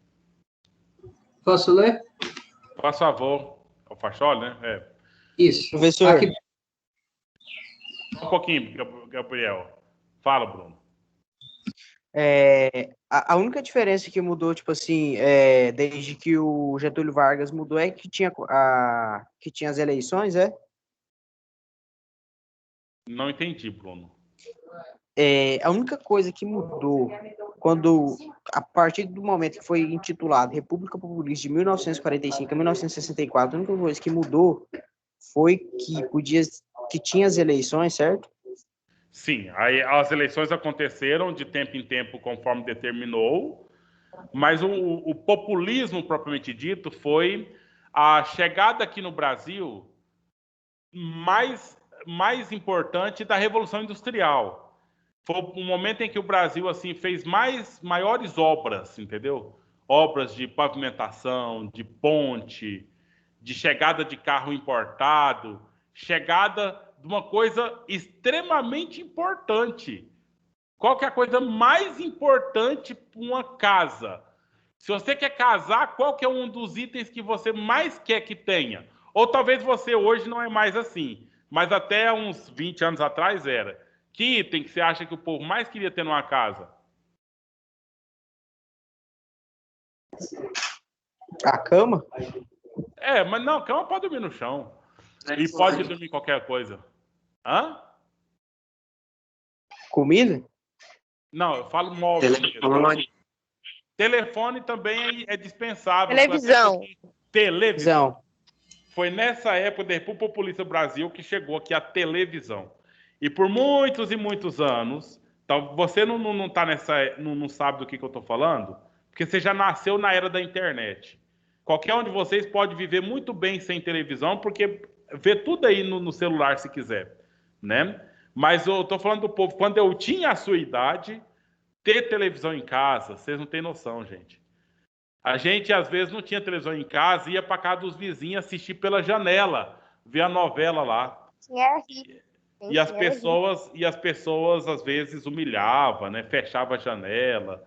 H: Posso ler?
A: Por favor. O Facholi, né?
H: Isso.
C: Professor.
H: Aqui...
A: Um pouquinho, Gabriel. Fala, Bruno.
C: A única diferença que mudou, tipo assim, desde que o Getúlio Vargas mudou é que tinha as eleições,
A: Não entendi, Bruno.
C: A única coisa que mudou a partir do momento que foi intitulado República Populista de 1945 a 1964, a única coisa que mudou foi que tinha as eleições, certo?
A: Sim, aí as eleições aconteceram de tempo em tempo conforme determinou, mas o populismo propriamente dito foi a chegada aqui no Brasil mais importante da Revolução Industrial. Foi um momento em que o Brasil assim fez maiores obras, entendeu? Obras de pavimentação, de ponte, de chegada de carro importado, chegada de uma coisa extremamente importante. Qual que é a coisa mais importante para uma casa? Se você quer casar, qual que é um dos itens que você mais quer que tenha? Ou talvez você hoje não é mais assim, mas até uns 20 anos atrás era. Que item que você acha que o povo mais queria ter numa casa?
C: A cama?
A: Mas não, cama pode dormir no chão. E pode dormir qualquer coisa. Hã?
C: Comida?
A: Não, eu falo móvel. Telefone também é dispensável.
E: Televisão.
A: Televisão. Foi nessa época da República Populista Brasil que chegou aqui a televisão. E por muitos e muitos anos, você não sabe do que eu estou falando, porque você já nasceu na era da internet. Qualquer um de vocês pode viver muito bem sem televisão, porque vê tudo aí no celular se quiser, né? Mas eu estou falando do povo, quando eu tinha a sua idade, ter televisão em casa, vocês não têm noção, gente. A gente, às vezes, não tinha televisão em casa, ia para casa dos vizinhos assistir pela janela, ver a novela lá. E as pessoas, às vezes, humilhavam, né? Fechavam a janela.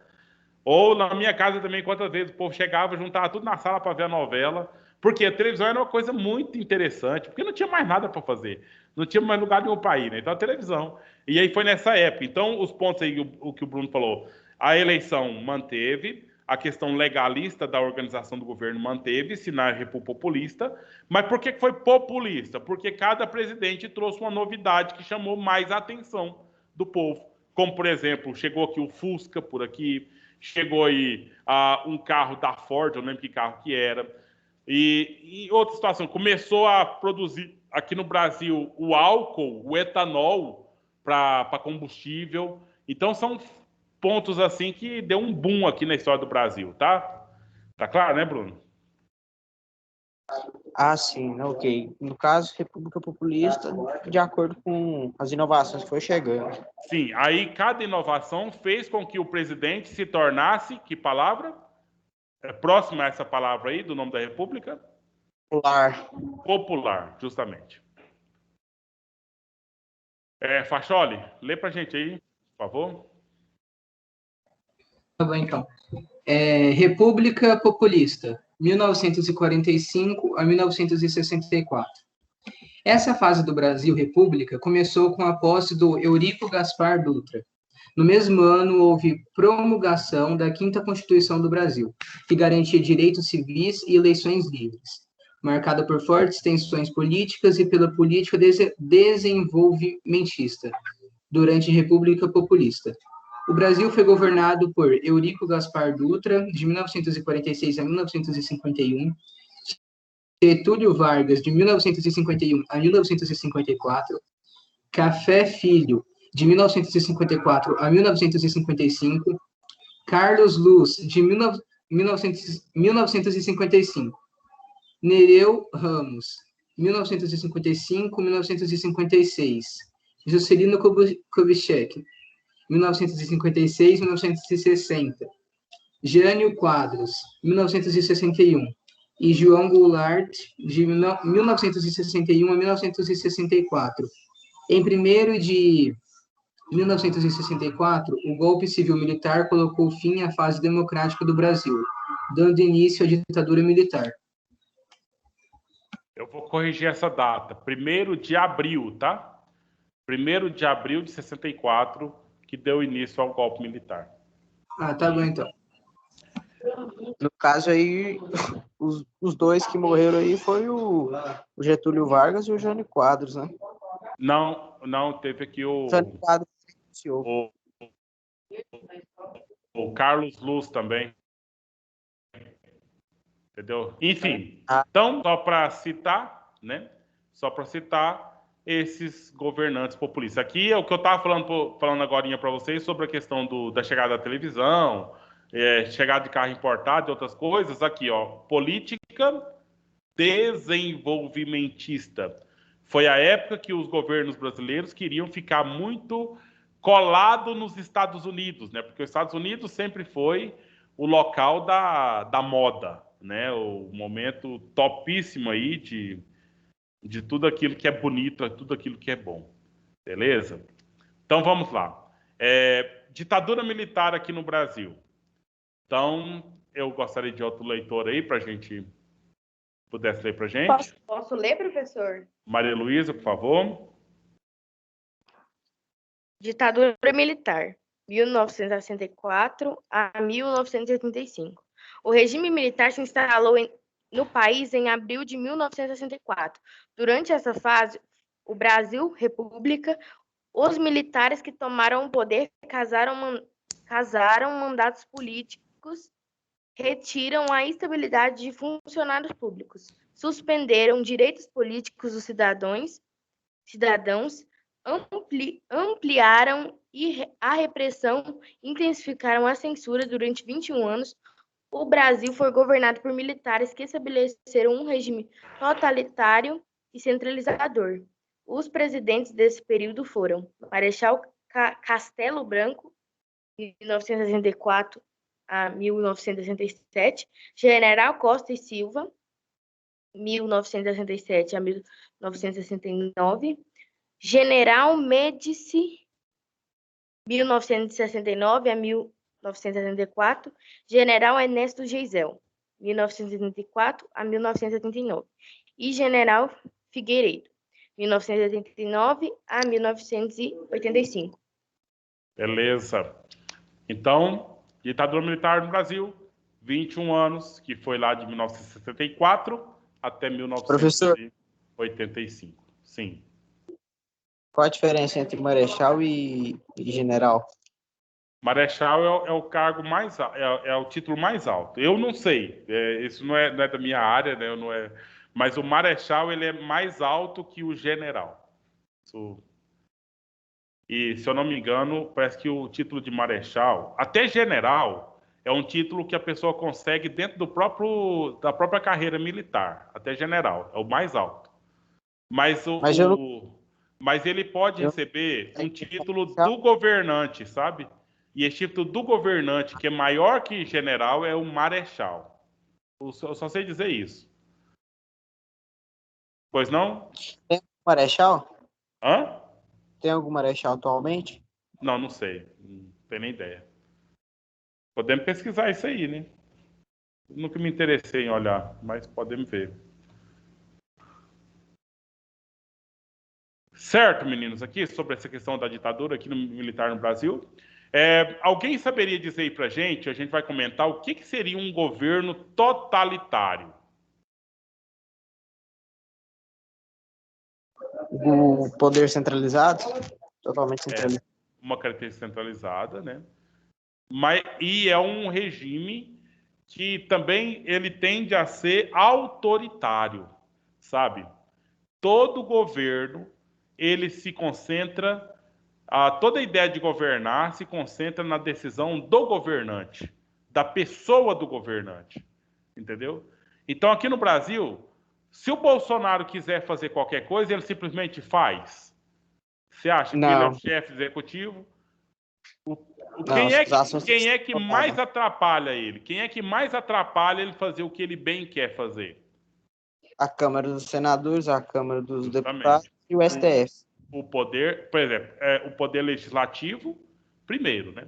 A: Ou na minha casa também, quantas vezes o povo chegava, juntava tudo na sala para ver a novela. Porque a televisão era uma coisa muito interessante, porque não tinha mais nada para fazer. Não tinha mais lugar nenhum para ir, né? Então a televisão. E aí foi nessa época. Então, os pontos aí, o que o Bruno falou, a eleição manteve, a questão legalista da organização do governo manteve-se na República Populista. Mas por que foi populista? Porque cada presidente trouxe uma novidade que chamou mais a atenção do povo. Como, por exemplo, chegou aqui o Fusca por aqui, chegou aí um carro da Ford, eu não lembro que carro que era. E outra situação, começou a produzir aqui no Brasil o álcool, o etanol para combustível. Então são pontos assim que deu um boom aqui na história do Brasil, tá? Tá claro, né, Bruno?
C: Ah, sim, ok. No caso, República Populista, de acordo com as inovações que foi chegando.
A: Sim, aí cada inovação fez com que o presidente se tornasse, que palavra? Próxima a essa palavra aí, do nome da República?
C: Popular.
A: Popular, justamente. Facholi, lê pra gente aí, por favor.
H: Tá bom, então. República Populista, 1945 a 1964. Essa fase do Brasil República começou com a posse do Eurico Gaspar Dutra. No mesmo ano, houve promulgação da 5ª Constituição do Brasil, que garantia direitos civis e eleições livres, marcada por fortes tensões políticas e pela política desenvolvimentista, durante a República Populista. O Brasil foi governado por Eurico Gaspar Dutra, de 1946 a 1951, Getúlio Vargas, de 1951 a 1954, Café Filho, de 1954 a 1955, Carlos Luz, de 1955, Nereu Ramos, 1955-1956, Juscelino Kubitschek, 1956-1960, Jânio Quadros, 1961, e João Goulart, de 1961 a 1964. Em 1º de 1964, o golpe civil-militar colocou fim à fase democrática do Brasil, dando início à ditadura militar.
A: Eu vou corrigir essa data. 1º de abril, tá? 1º de abril de 64, que deu início ao golpe militar.
H: Ah, tá bom, então.
C: No caso aí, os dois que morreram aí foi o Getúlio Vargas e o Jânio Quadros, né?
A: Não, teve aqui
C: Jânio Quadros renunciou.
A: O Carlos Luz também. Entendeu? Enfim, então, só para citar, né? Só para citar esses governantes populistas. Aqui é o que eu estava falando agora para vocês sobre a questão da chegada da televisão, chegada de carro importado e outras coisas. Aqui, ó, política desenvolvimentista. Foi a época que os governos brasileiros queriam ficar muito colado nos Estados Unidos, né? Porque os Estados Unidos sempre foi o local da moda, né? O momento topíssimo aí de tudo aquilo que é bonito, tudo aquilo que é bom. Beleza? Então vamos lá. Ditadura militar aqui no Brasil. Então, eu gostaria de outro leitor aí para a gente pudesse ler para a gente.
B: Posso ler, professor?
A: Maria Luísa, por favor.
E: Ditadura militar, 1964 a 1985. O regime militar se instalou no país em abril de 1964. Durante essa fase, o Brasil, República, os militares que tomaram o poder casaram mandatos políticos, retiram a estabilidade de funcionários públicos, suspenderam direitos políticos dos cidadãos, ampliaram a repressão, intensificaram a censura. Durante 21 anos, o Brasil foi governado por militares que estabeleceram um regime totalitário e centralizador. Os presidentes desse período foram Marechal Castelo Branco, de 1964 a 1967, General Costa e Silva, 1967 a 1969, General Médici, 1969 a 1974, General Ernesto Geisel, 1974 a 1979, e General Figueiredo, 1989 a 1985.
A: Beleza. Então, ditadura militar no Brasil, 21 anos, que foi lá de 1964 até 1985. Professor. Sim.
C: Qual a diferença entre marechal e general?
A: Marechal é o cargo mais é o título mais alto. Eu não sei, isso não é da minha área, né? Mas o marechal ele é mais alto que o general. E se eu não me engano, parece que o título de marechal, até general, é um título que a pessoa consegue dentro da própria carreira militar. Até general, é o mais alto. Mas ele pode receber um título do governante, sabe? E esse título do governante, que é maior que general, é o marechal. Eu só sei dizer isso. Pois não?
C: Tem marechal?
A: Hã?
C: Tem algum marechal atualmente?
A: Não sei. Não tenho nem ideia. Podemos pesquisar isso aí, né? Nunca me interessei em olhar, mas podemos ver. Certo, meninos, aqui sobre essa questão da ditadura aqui no militar no Brasil. Alguém saberia dizer aí pra gente, a gente vai comentar, o que seria um governo totalitário?
C: O poder centralizado? Totalmente centralizado.
A: Uma característica centralizada, né? E é um regime que também ele tende a ser autoritário, sabe? Todo governo, ele se concentra, toda a ideia de governar se concentra na decisão do governante, da pessoa do governante, entendeu? Então, aqui no Brasil, se o Bolsonaro quiser fazer qualquer coisa, ele simplesmente faz. Você acha que ele é o chefe executivo? Quem é que mais atrapalha ele? Quem é que mais atrapalha ele fazer o que ele bem quer fazer?
C: A Câmara dos Senadores, a Câmara dos Deputados e o STF.
A: o poder, por exemplo, o poder legislativo primeiro, né?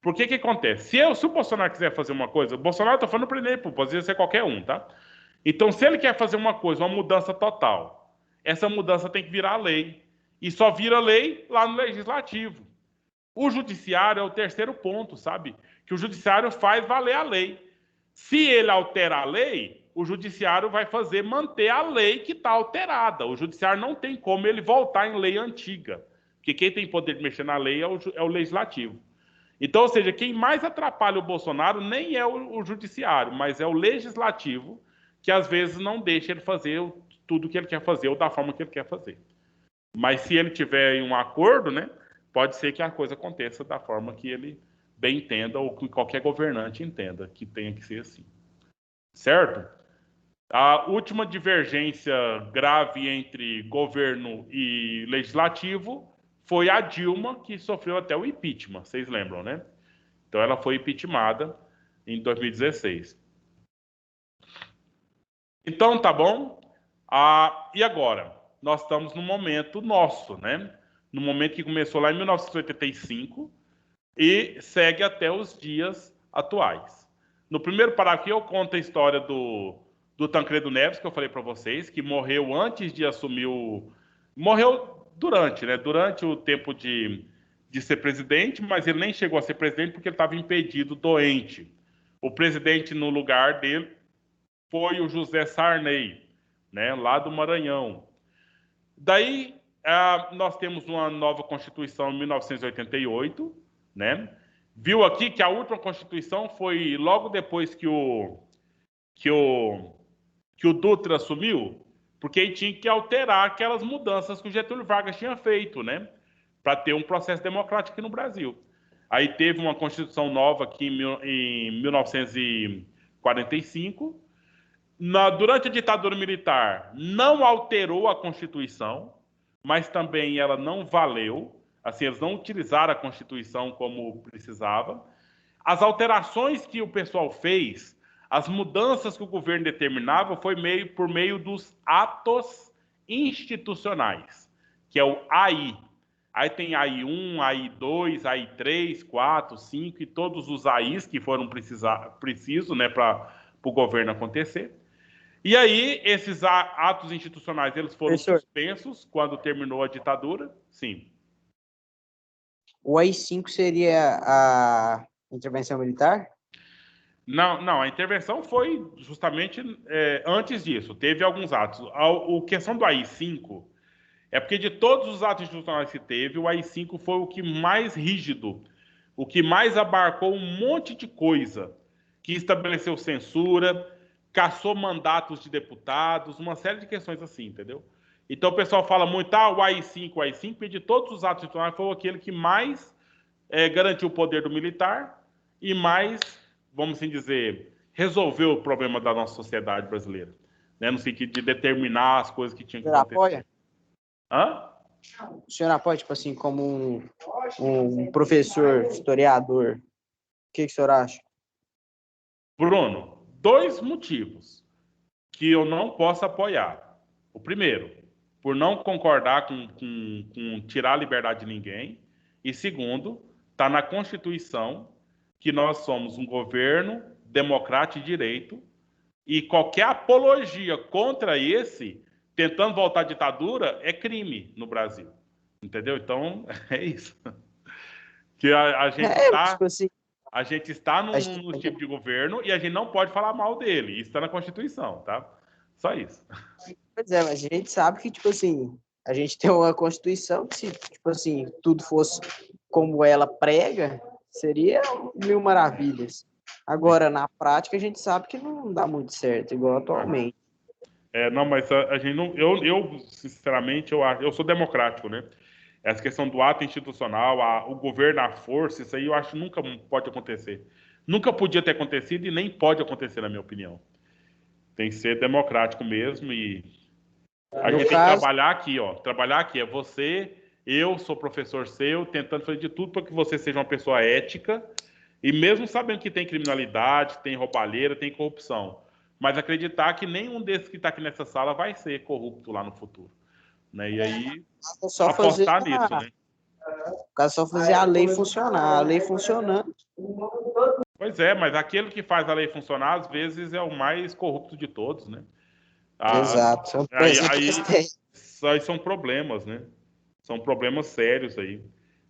A: Porque que acontece? Se o Bolsonaro quiser fazer uma coisa, o Bolsonaro, eu tô falando primeiro, pode ser qualquer um, tá? Então, se ele quer fazer uma coisa, uma mudança total, essa mudança tem que virar lei. E só vira lei lá no legislativo. O judiciário é o terceiro ponto, sabe? Que o judiciário faz valer a lei. Se ele altera a lei, o judiciário vai fazer manter a lei que está alterada. O judiciário não tem como ele voltar em lei antiga. Porque quem tem poder de mexer na lei é o legislativo. Então, ou seja, quem mais atrapalha o Bolsonaro nem é o judiciário, mas é o legislativo, que às vezes não deixa ele fazer tudo que ele quer fazer ou da forma que ele quer fazer. Mas se ele tiver em um acordo, né, pode ser que a coisa aconteça da forma que ele bem entenda ou que qualquer governante entenda que tenha que ser assim. Certo? A última divergência grave entre governo e legislativo foi a Dilma, que sofreu até o impeachment, vocês lembram, né? Então ela foi impeachmentada em 2016. Então, tá bom? E agora? Nós estamos no momento nosso, né? No momento que começou lá em 1985 e segue até os dias atuais. No primeiro parágrafo eu conto a história do Tancredo Neves, que eu falei para vocês, que morreu antes de assumir Morreu durante, né? Durante o tempo de ser presidente, mas ele nem chegou a ser presidente porque ele estava impedido, doente. O presidente no lugar dele foi o José Sarney, né? Lá do Maranhão. Daí, nós temos uma nova Constituição em 1988, né? Viu aqui que a última Constituição foi logo depois que o Dutra assumiu, porque ele tinha que alterar aquelas mudanças que o Getúlio Vargas tinha feito, né? Para ter um processo democrático aqui no Brasil. Aí teve uma Constituição nova aqui em 1945. Durante a ditadura militar, não alterou a Constituição, mas também ela não valeu. Assim, eles não utilizaram a Constituição como precisava. As alterações que o pessoal fez, as mudanças que o governo determinava, foi por meio dos atos institucionais, que é o AI. Aí tem AI1, AI2, AI3, 4, 5 e todos os AIs que foram precisos, né, para o governo acontecer. E aí, esses atos institucionais, eles foram suspensos quando terminou a ditadura? Sim.
C: O AI-5 seria a intervenção militar?
A: Não, a intervenção foi justamente antes disso. Teve alguns atos. A questão do AI-5 é porque de todos os atos institucionais que teve, o AI-5 foi o que mais rígido, o que mais abarcou um monte de coisa, que estabeleceu censura, cassou mandatos de deputados, uma série de questões assim, entendeu? Então o pessoal fala muito, o AI-5, e de todos os atos institucionais foi aquele que mais garantiu o poder do militar e mais, vamos assim dizer, resolveu o problema da nossa sociedade brasileira, né? No sentido de determinar as coisas que tinham que acontecer.
C: Apoia?
A: Hã?
C: O senhor apoia, tipo assim, como um professor, historiador, o que o senhor acha?
A: Bruno, 2 motivos que eu não posso apoiar. O primeiro, por não concordar com tirar a liberdade de ninguém. E segundo, está na Constituição que nós somos um governo democrático e direito e qualquer apologia contra tentando voltar à ditadura, é crime no Brasil. Entendeu? Então, é isso. Que a gente está...
C: Tipo assim,
A: a gente está num tipo de governo e a gente não pode falar mal dele. Isso está na Constituição, tá? Só isso.
C: Pois é, mas a gente sabe que, tipo assim, a gente tem uma Constituição que, se, tipo assim, tudo fosse como ela prega, seria 1000 maravilhas. Agora, na prática, a gente sabe que não dá muito certo, igual atualmente.
A: Não, mas a gente não... Eu sinceramente, eu sou democrático, né? Essa questão do ato institucional, o governo à força, isso aí eu acho que nunca pode acontecer. Nunca podia ter acontecido e nem pode acontecer, na minha opinião. Tem que ser democrático mesmo e a gente tem que trabalhar aqui, ó. Trabalhar aqui é você, eu sou professor seu, tentando fazer de tudo para que você seja uma pessoa ética e mesmo sabendo que tem criminalidade, tem roubalheira, tem corrupção, mas acreditar que nenhum desses que está aqui nessa sala vai ser corrupto lá no futuro. né? E aí
C: É só fazer
A: apostar nisso, né?
C: O caso é só fazer a lei funcionar. A lei funcionando.
A: Pois é, mas aquele que faz a lei funcionar, às vezes, é o mais corrupto de todos, né?
C: Exato.
A: Aí são problemas, né? São problemas sérios aí.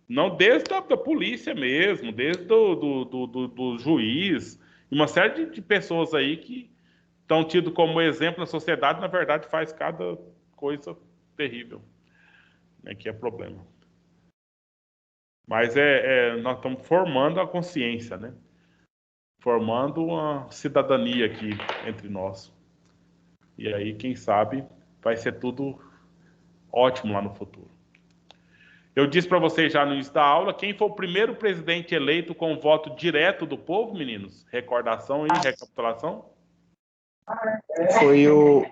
A: Não desde da polícia mesmo, desde do juiz, uma série de pessoas aí que estão tidos como exemplo na sociedade, na verdade, faz cada coisa terrível, né? Que é problema. Mas nós estamos formando a consciência, né? Formando uma cidadania aqui entre nós. E aí, quem sabe, vai ser tudo ótimo lá no futuro. Eu disse para vocês já no início da aula, quem foi o primeiro presidente eleito com voto direto do povo, meninos? Recordação e recapitulação?
C: Foi o...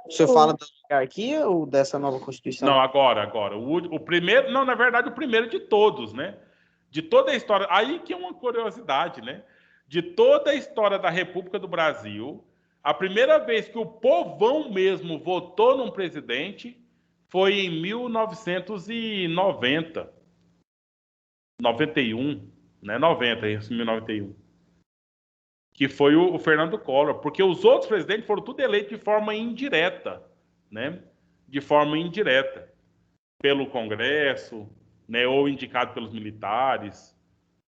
C: O senhor fala da oligarquia ou dessa nova Constituição?
A: Não, agora. O primeiro, não, na verdade, o primeiro de todos, né? De toda a história. Aí que é uma curiosidade, né? De toda a história da República do Brasil, a primeira vez que o povão mesmo votou num presidente foi em 1990. 91, né? 90, isso, 1991. Que foi o Fernando Collor, porque os outros presidentes foram tudo eleitos de forma indireta, né? De forma indireta, pelo Congresso, né? Ou indicado pelos militares,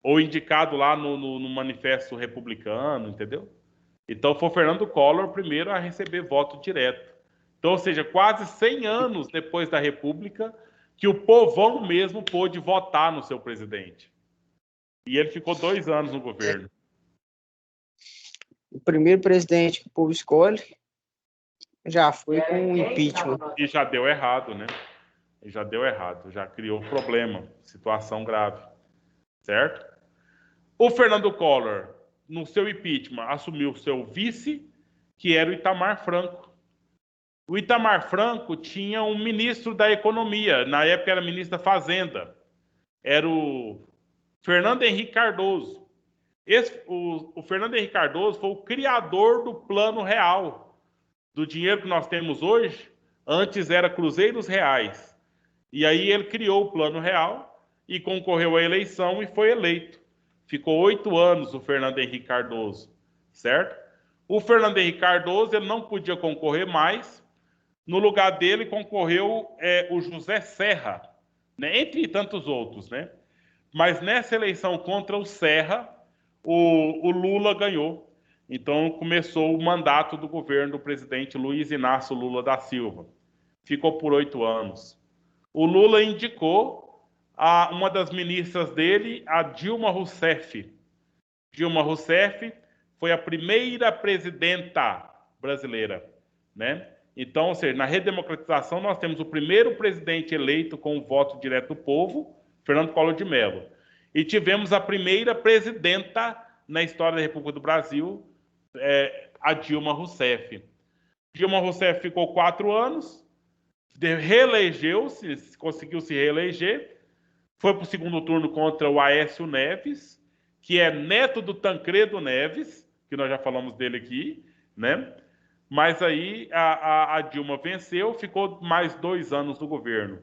A: ou indicado lá no Manifesto Republicano, entendeu? Então foi o Fernando Collor o primeiro a receber voto direto. Então, ou seja, quase 100 anos depois da República, que o povão mesmo pôde votar no seu presidente. E ele ficou 2 anos no governo.
C: O primeiro presidente que o povo escolhe já foi com impeachment.
A: E já deu errado, né? Já criou problema, situação grave. Certo? O Fernando Collor, no seu impeachment, assumiu o seu vice, que era o Itamar Franco. O Itamar Franco tinha um ministro da Economia, na época era ministro da Fazenda. Era o Fernando Henrique Cardoso. O Fernando Henrique Cardoso foi o criador do Plano Real. Do dinheiro que nós temos hoje, antes era cruzeiros reais. E aí ele criou o Plano Real e concorreu à eleição e foi eleito. Ficou 8 anos o Fernando Henrique Cardoso, certo? O Fernando Henrique Cardoso ele não podia concorrer mais. No lugar dele concorreu o José Serra, né? Entre tantos outros, né? Mas nessa eleição contra o Serra, o Lula ganhou. Então começou o mandato do governo do presidente Luiz Inácio Lula da Silva. Ficou por 8 anos. O Lula indicou uma das ministras dele, a Dilma Rousseff. Dilma Rousseff foi a primeira presidenta brasileira, né? Então, ou seja, na redemocratização nós temos o primeiro presidente eleito com o voto direto do povo, Fernando Collor de Mello. E tivemos a primeira presidenta na história da República do Brasil, a Dilma Rousseff. Dilma Rousseff ficou 4 anos, reelegeu-se, conseguiu se reeleger, foi para o segundo turno contra o Aécio Neves, que é neto do Tancredo Neves, que nós já falamos dele aqui, né? Mas aí a Dilma venceu, ficou mais 2 anos no governo.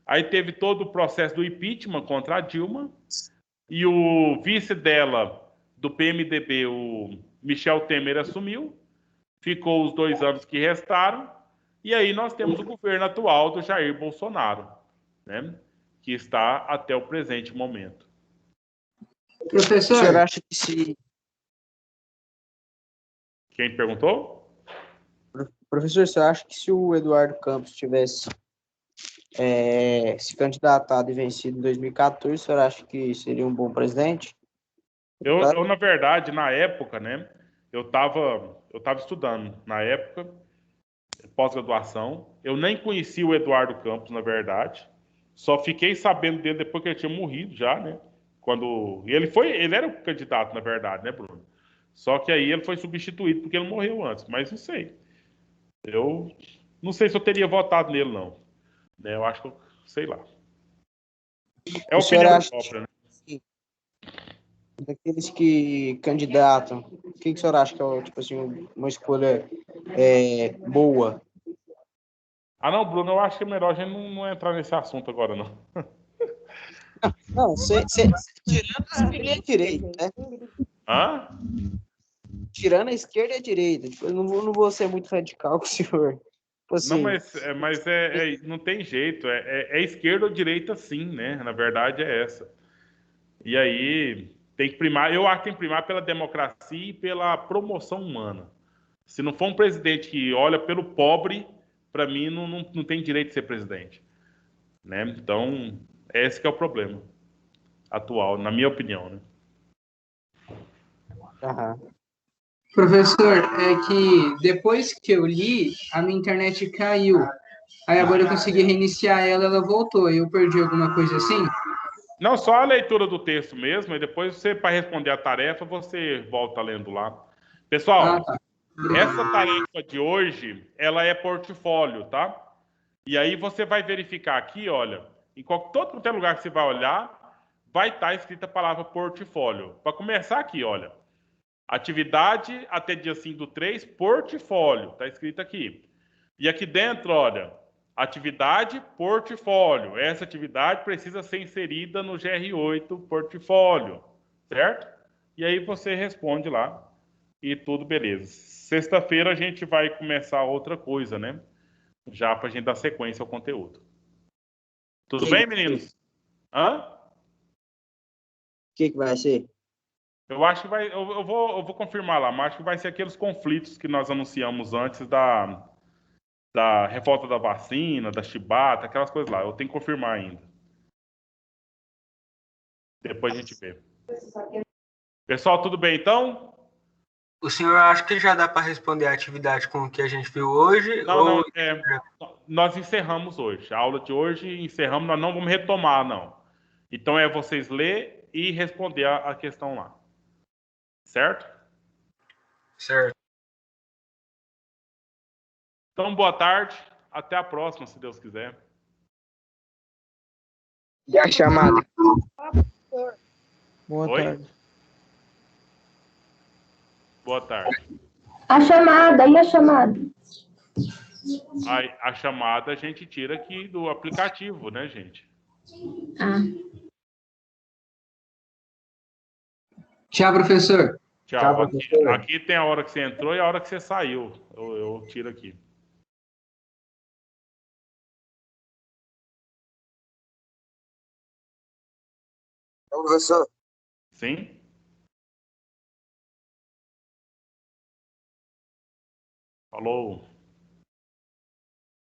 A: Aí teve todo o processo do impeachment contra a Dilma, e o vice dela, do PMDB, o Michel Temer, assumiu, ficou os 2 anos que restaram, e aí nós temos o governo atual do Jair Bolsonaro, né? Que está até o presente momento.
C: Professor, o senhor acha que se...
A: Quem perguntou?
C: Professor, você acha que se o Eduardo Campos tivesse se candidatado e vencido em 2014, o senhor acha que seria um bom presidente?
A: Eu na verdade, na época, né, eu tava estudando, na época, pós-graduação, eu nem conhecia o Eduardo Campos, na verdade, só fiquei sabendo dele depois que ele tinha morrido já, né, ele era o candidato, na verdade, né, Bruno? Só que aí ele foi substituído porque ele morreu antes, mas não sei. Eu não sei se eu teria votado nele, não. Né? Eu acho que, sei lá. É a opinião própria, né?
C: Daqueles que candidatam, o que o senhor acha que é, tipo assim, uma escolha boa?
A: Ah, não, Bruno, eu acho que é melhor a gente não entrar nesse assunto agora, não.
C: Não, tirando a esquerda e a direita, né?
A: Hã?
C: Tirando a esquerda e a direita. Tipo, eu não vou ser muito radical com o senhor. Tipo
A: Não,
C: assim,
A: não tem jeito. É esquerda ou direita, sim, né? Na verdade é essa. E aí tem que primar. Eu acho que tem que primar pela democracia e pela promoção humana. Se não for um presidente que olha pelo pobre, para mim não tem direito de ser presidente, né? Então esse que é o problema atual, na minha opinião, né?
C: aham.
H: Professor, é que depois que eu li, a minha internet caiu. Aí agora eu consegui reiniciar ela, ela voltou. Eu perdi alguma coisa assim?
A: Não só a leitura do texto mesmo, e depois você, para responder a tarefa, você volta lendo lá.
H: Ah,
A: Pessoal,
H: tá.
A: essa tarefa de hoje, ela é portfólio, tá? E aí você vai verificar aqui, olha, todo qualquer lugar que você vai olhar, vai estar escrita a palavra portfólio. Para começar aqui, olha, atividade até dia 5 do 3, portfólio, está escrito aqui. E aqui dentro, olha, atividade, portfólio. Essa atividade precisa ser inserida no GR8 portfólio, certo? E aí você responde lá e tudo beleza. Sexta-feira a gente vai começar outra coisa, né? Já para a gente dar sequência ao conteúdo. Tudo
C: Que
A: bem,
C: vai ser?
A: meninos? Hã?
C: Que vai ser?
A: Eu acho que vai. Eu vou confirmar lá, mas acho que vai ser aqueles conflitos que nós anunciamos antes da revolta da vacina, da chibata, aquelas coisas lá. Eu tenho que confirmar ainda. Depois a gente vê. Pessoal, tudo bem então?
I: O senhor acha que já dá para responder a atividade com o que a gente viu hoje?
A: Não, não. Nós encerramos hoje. A aula de hoje encerramos, nós não vamos retomar, não. Então é vocês ler e responder a questão lá. Certo?
I: Certo.
A: Então, boa tarde. Até a próxima, se Deus quiser.
F: E a chamada? Boa
A: Oi?
F: tarde.
A: Boa tarde.
J: A chamada, e a chamada?
A: A chamada a gente tira aqui do aplicativo, né, gente?
J: Ah.
H: Tchau, professor.
A: Tchau. Aqui tem a hora que você entrou e a hora que você saiu. Eu tiro aqui.
I: Professor.
A: Sim? Falou.